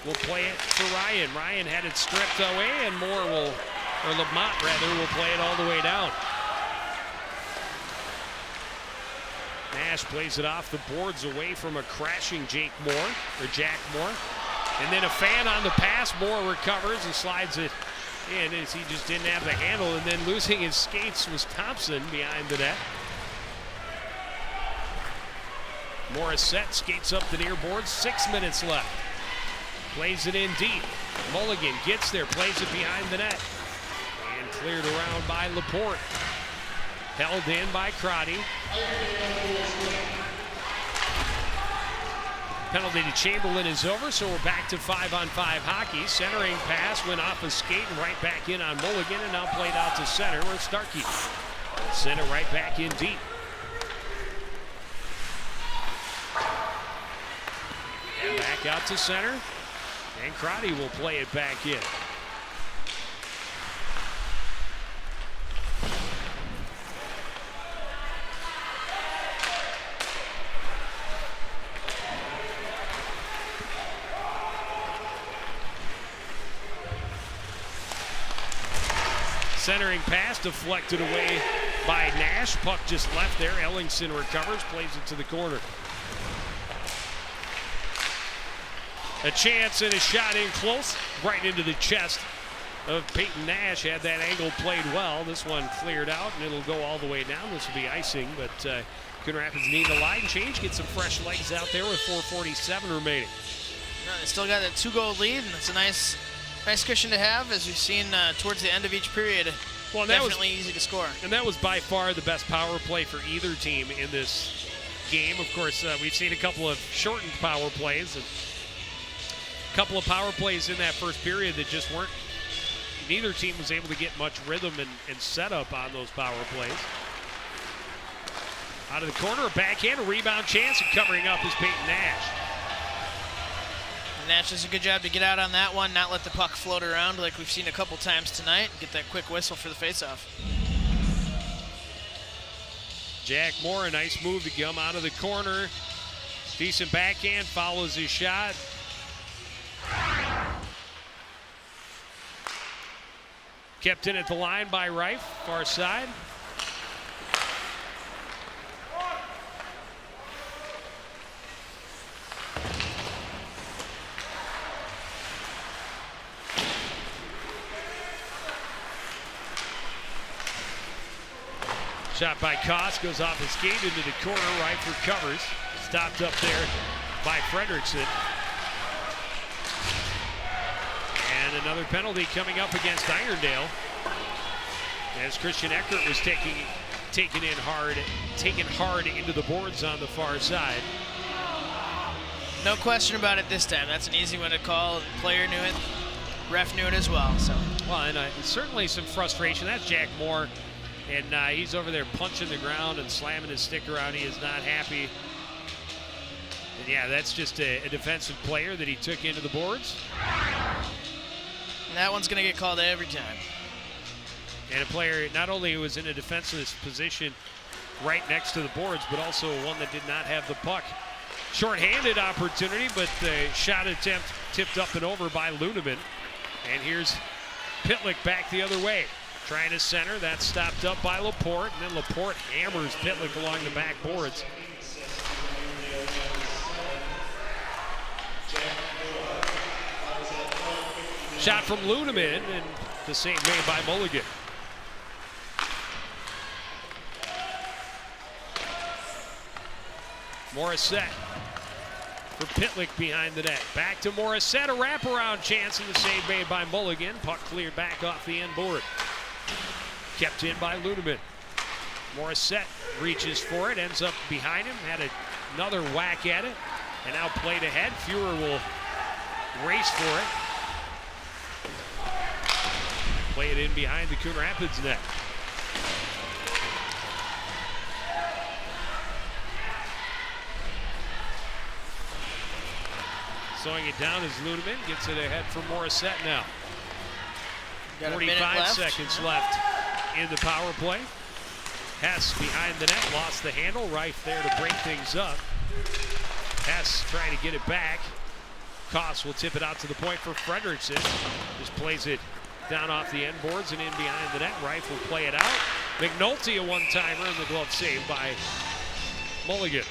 will play it for Ryan. Ryan had it stripped away, and Lamont will play it all the way down. Nash plays it off the boards away from a crashing Jack Moore. And then a fan on the pass. Moore recovers and slides it in as he just didn't have the handle. And then losing his skates was Thompson behind the net. Morissette skates up the near boards. 6 minutes left. Plays it in deep. Mulligan gets there, plays it behind the net. And cleared around by Laporte. Held in by Crotty. Penalty to Chamberlain is over, so we're back to 5-on-5 hockey. Centering pass went off a skate and right back in on Mulligan, and now played out to center where Starkey. Sent it right back in deep. And back out to center. And Crotty will play it back in. Centering pass deflected away by Nash. Puck just left there. Ellingson recovers, plays it to the corner. A chance and a shot in close, right into the chest of Peyton Nash. Had that angle played well. This one cleared out, and it'll go all the way down. This will be icing, but Coon Rapids need a line change, get some fresh legs out there with 4:47 remaining. They still got that 2-goal lead, and it's a nice cushion to have, as we've seen towards the end of each period. Well, definitely easy to score. And that was by far the best power play for either team in this game. Of course, we've seen a couple of shortened power plays, and a couple of power plays in that first period that just weren't, neither team was able to get much rhythm and setup on those power plays. Out of the corner, a backhand, a rebound chance, and covering up is Peyton Nash. Nash does a good job to get out on that one, not let the puck float around like we've seen a couple times tonight, and get that quick whistle for the faceoff. Jack Moore, a nice move to come out of the corner. Decent backhand, follows his shot. Kept in at the line by Reif, far side. Shot by Koss, goes off his skate into the corner. Reif recovers. Stopped up there by Frederickson. And another penalty coming up against Irondale, as Christian Eckert was taken hard into the boards on the far side. No question about it this time. That's an easy one to call. The player knew it. Ref knew it as well. So. Well, and certainly some frustration. That's Jack Moore, and he's over there punching the ground and slamming his stick around. He is not happy. And yeah, that's just a defensive player that he took into the boards. And that one's going to get called every time. And a player not only was in a defensive position right next to the boards, but also one that did not have the puck. Short-handed opportunity, but the shot attempt tipped up and over by Luneman. And here's Pitlick back the other way. Trying to center, that's stopped up by Laporte, and then Laporte hammers Pitlick along the back boards. Shot from Luneman, and the save made by Mulligan. Morissette for Pitlick behind the net. Back to Morissette, a wraparound chance, and the save made by Mulligan. Puck cleared back off the end board. Kept in by Luneman. Morissette reaches for it, ends up behind him, had another whack at it, and now played ahead. Fuhrer will race for it. Play it in behind the Coon Rapids net. Slowing it down as Luneman gets it ahead for Morissette now. 45 seconds left in the power play. Hess behind the net, lost the handle. Reif there to break things up. Hess trying to get it back. Koss will tip it out to the point for Frederickson. Just plays it down off the end boards and in behind the net. Reif will play it out. McNulty, a one-timer, and the glove save by Mulligan.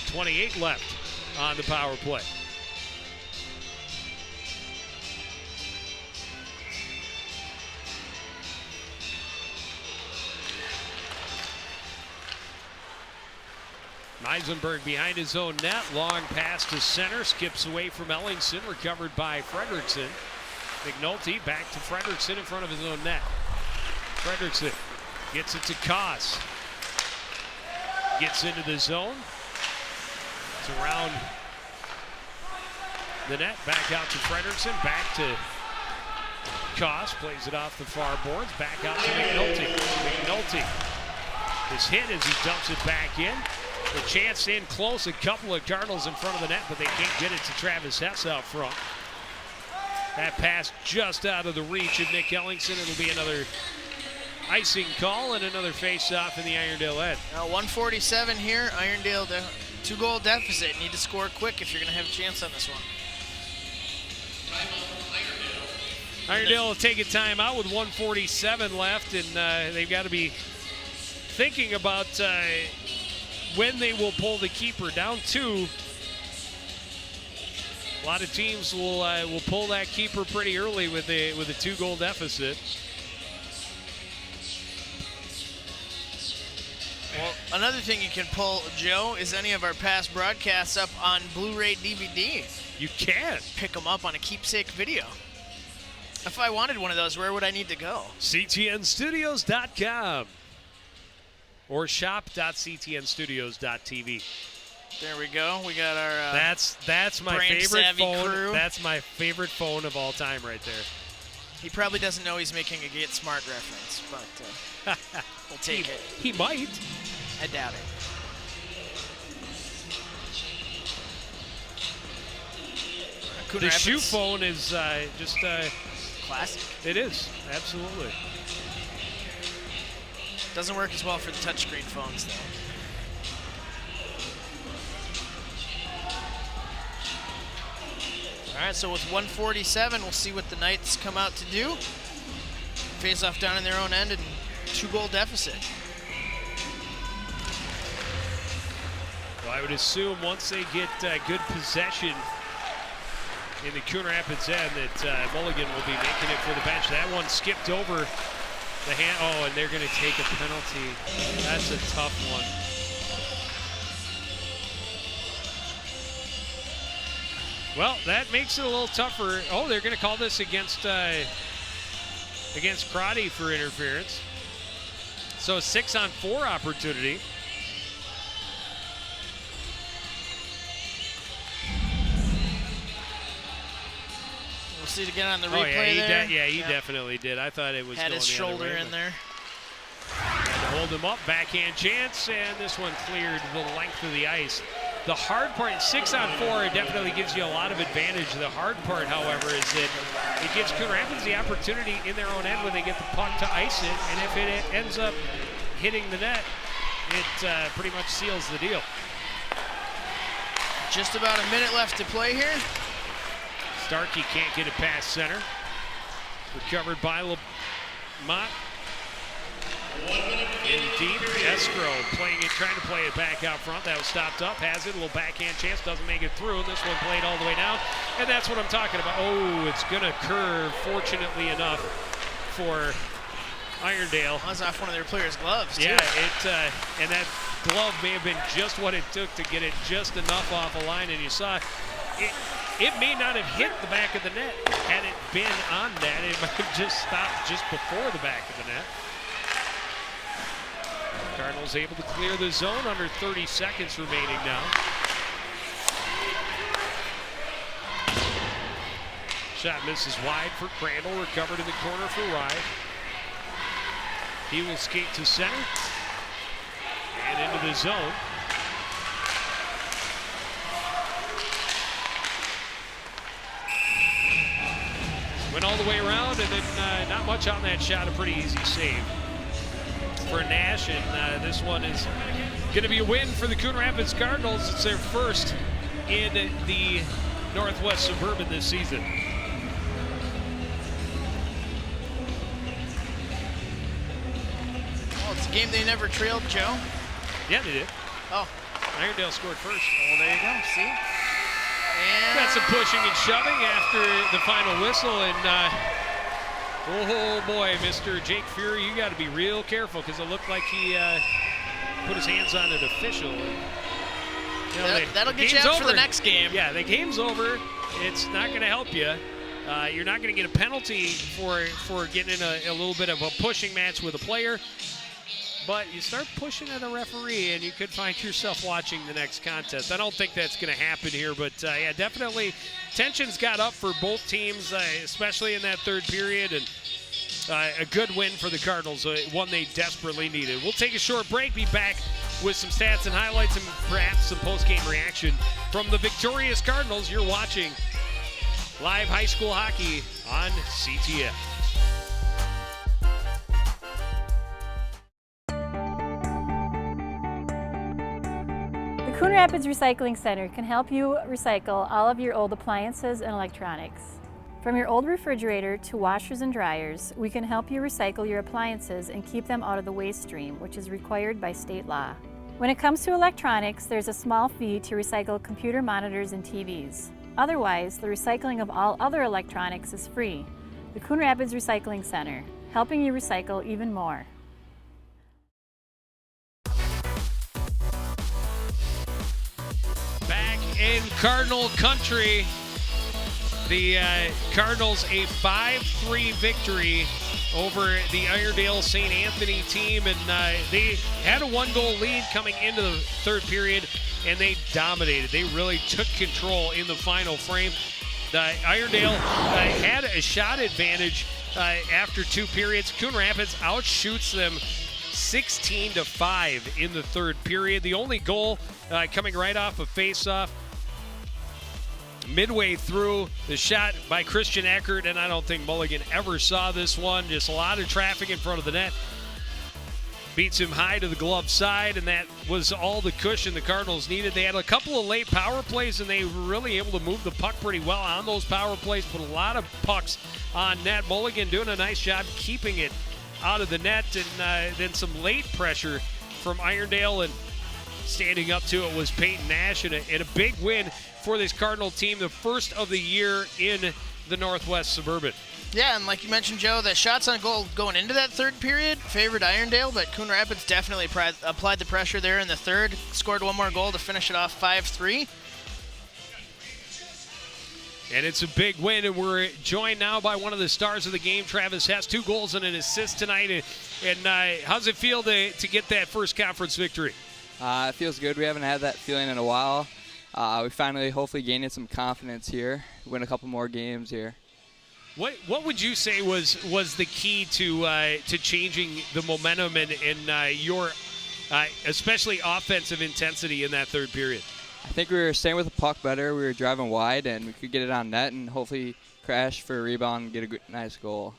28 left on the power play. Eisenberg behind his own net. Long pass to center. Skips away from Ellingson. Recovered by Frederickson. McNulty back to Frederickson in front of his own net. Frederickson gets it to Koss. Gets into the zone. It's around the net. Back out to Frederickson. Back to Koss. Plays it off the far boards. Back out to McNulty. McNulty is hit as he dumps it back in. A chance in close, a couple of Cardinals in front of the net, but they can't get it to Travis Hess out front. That pass just out of the reach of Nick Ellingson. It'll be another icing call and another face-off in the Irondale end. Now 147 here. Irondale, the 2-goal deficit. Need to score quick if you're going to have a chance on this one. Irondale will take a timeout with 147 left, and they've got to be thinking about when they will pull the keeper. Down 2. A lot of teams will pull that keeper pretty early with a 2-goal deficit. Well, another thing you can pull, Joe, is any of our past broadcasts up on Blu-ray DVD. You can. Pick them up on a keepsake video. If I wanted one of those, where would I need to go? ctnstudios.com or shop.ctnstudios.tv. There we go. We got our that's my favorite phone. Crew. That's my favorite phone of all time right there. He probably doesn't know he's making a Get Smart reference, but we'll take it. He might. I doubt it. The shoe phone is just classic. It is, absolutely. Doesn't work as well for the touchscreen phones, though. All right, so with 147, we'll see what the Knights come out to do. Face off down in their own end and 2-goal deficit. Well, I would assume once they get good possession in the Coon Rapids end that Mulligan will be making it for the bench. That one skipped over the hand. Oh, and they're going to take a penalty. That's a tough one. Well, that makes it a little tougher. Oh, they're going to call this against Crotty for interference. So a 6-on-4 opportunity. We'll see it again on the replay there. He definitely did. I thought it was had going his the other shoulder way, in there. Had to hold him up, backhand chance, and this one cleared the length of the ice. The hard part, 6-on-4, it definitely gives you a lot of advantage. The hard part, however, is that it gives Coon Rapids the opportunity in their own end when they get the puck to ice it, and if it ends up hitting the net, it pretty much seals the deal. Just about a minute left to play here. Starkey can't get it past center. Recovered by Lamont. In deep, Escrow trying to play it back out front. That was stopped up, has it, a little backhand chance, doesn't make it through, and this one played all the way down. And that's what I'm talking about. Oh, it's gonna curve, fortunately enough, for Irondale. That was off one of their players' gloves, too. Yeah, and that glove may have been just what it took to get it just enough off a line, and you saw it may not have hit the back of the net. Had it been on that, it might have just stopped just before the back of the net. Cardinals able to clear the zone, under 30 seconds remaining now. Shot misses wide for Crandall, recovered in the corner for Rye. He will skate to center and into the zone. Went all the way around, and then not much on that shot, a pretty easy save for Nash, and this one is going to be a win for the Coon Rapids Cardinals. It's their first in the Northwest Suburban this season. Well, it's a game they never trailed, Joe. Yeah, they did. Oh. Irondale scored first. Well, there you go. See? And got some pushing and shoving after the final whistle, and oh boy, Mr. Jake Fury, you got to be real careful, because it looked like he put his hands on an official. That'll get you out for the next game. Yeah, the game's over. It's not going to help you. You're not going to get a penalty for getting in a little bit of a pushing match with a player. But you start pushing at a referee, and you could find yourself watching the next contest. I don't think that's going to happen here, but yeah, definitely tensions got up for both teams, especially in that third period, and a good win for the Cardinals, one they desperately needed. We'll take a short break, be back with some stats and highlights and perhaps some post-game reaction from the victorious Cardinals. You're watching live high school hockey on CTF. The Coon Rapids Recycling Center can help you recycle all of your old appliances and electronics. From your old refrigerator to washers and dryers, we can help you recycle your appliances and keep them out of the waste stream, which is required by state law. When it comes to electronics, there's a small fee to recycle computer monitors and TVs. Otherwise, the recycling of all other electronics is free. The Coon Rapids Recycling Center, helping you recycle even more. Back in Cardinal country, the Cardinals a 5-3 victory over the Irondale St. Anthony team, and they had a 1-goal lead coming into the third period, and they dominated. They really took control in the final frame. Irondale had a shot advantage after 2 periods. Coon Rapids outshoots them 16-5 in the third period. The only goal coming right off a face-off. Midway through, the shot by Christian Eckert, and I don't think Mulligan ever saw this one. Just a lot of traffic in front of the net. Beats him high to the glove side, and that was all the cushion the Cardinals needed. They had a couple of late power plays, and they were really able to move the puck pretty well on those power plays, put a lot of pucks on net. Mulligan doing a nice job keeping it out of the net, and then some late pressure from Irondale, and standing up to it was Peyton Nash, and a big win for this Cardinal team, the first of the year in the Northwest Suburban. Yeah, and like you mentioned, Joe, the shots on goal going into that third period favored Irondale, but Coon Rapids definitely applied the pressure there in the third, scored one more goal to finish it off 5-3. And it's a big win, and we're joined now by one of the stars of the game. Travis has 2 goals and an assist tonight. And how's it feel to get that first conference victory? It feels good. We haven't had that feeling in a while. We finally, hopefully, gaining some confidence here. Win a couple more games here. What would you say was the key to changing the momentum and your especially offensive intensity in that third period? I think we were staying with the puck better. We were driving wide, and we could get it on net and hopefully crash for a rebound and get a good, nice goal.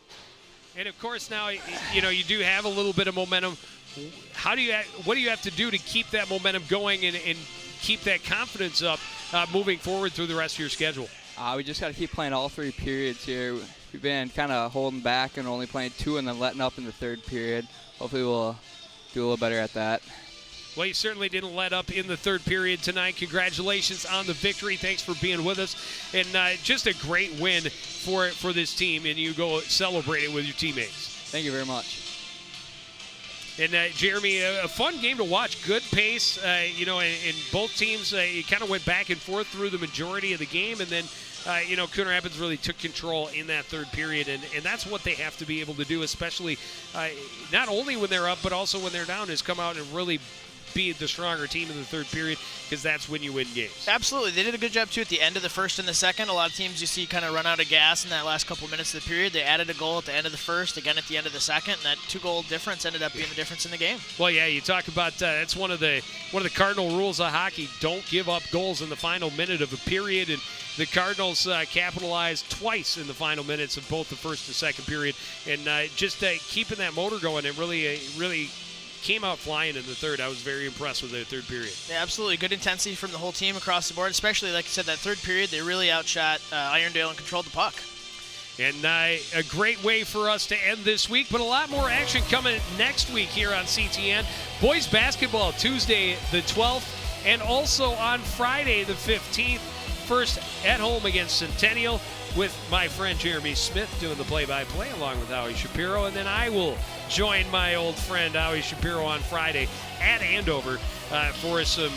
And, of course, now you do have a little bit of momentum. What do you have to do to keep that momentum going and keep that confidence up moving forward through the rest of your schedule? We just got to keep playing all 3 periods here. We've been kind of holding back and only playing 2 and then letting up in the third period. Hopefully we'll do a little better at that. Well, you certainly didn't let up in the third period tonight. Congratulations on the victory. Thanks for being with us. And just a great win for this team, and you go celebrate it with your teammates. Thank you very much. And, Jeremy, a fun game to watch. Good pace, and both teams, you kind of went back and forth through the majority of the game, and then, Coon Rapids really took control in that third period, and that's what they have to be able to do, especially not only when they're up, but also when they're down, is come out and really be the stronger team in the third period, because that's when you win games. Absolutely. They did a good job, too, at the end of the first and the second. A lot of teams you see kind of run out of gas in that last couple minutes of the period. They added a goal at the end of the first, again at the end of the second, and that 2-goal difference ended up being the difference in the game. Well, yeah, you talk about that's one of the cardinal rules of hockey. Don't give up goals in the final minute of a period, and the Cardinals capitalized twice in the final minutes of both the first and second period, and just keeping that motor going. It really came out flying in the third. I was very impressed with the third period. Yeah, absolutely. Good intensity from the whole team across the board, especially, like I said, that third period. They really outshot Irondale and controlled the puck. And a great way for us to end this week, but a lot more action coming next week here on CTN. Boys basketball Tuesday the 12th, and also on Friday the 15th. First at home against Centennial with my friend Jeremy Smith doing the play-by-play along with Howie Shapiro, and then I will join my old friend Howie Shapiro on Friday at Andover for some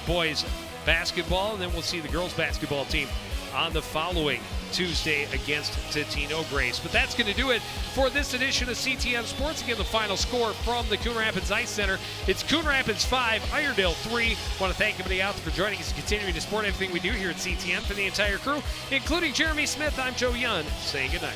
boys basketball, and then we'll see the girls basketball team on the following Tuesday against Totino Grace. But that's going to do it for this edition of CTN Sports. Again, the final score from the Coon Rapids Ice Center. It's Coon Rapids 5, Irondale 3. I want to thank everybody out for joining us and continuing to support everything we do here at CTN. For the entire crew, including Jeremy Smith, I'm Joe Young, saying goodnight.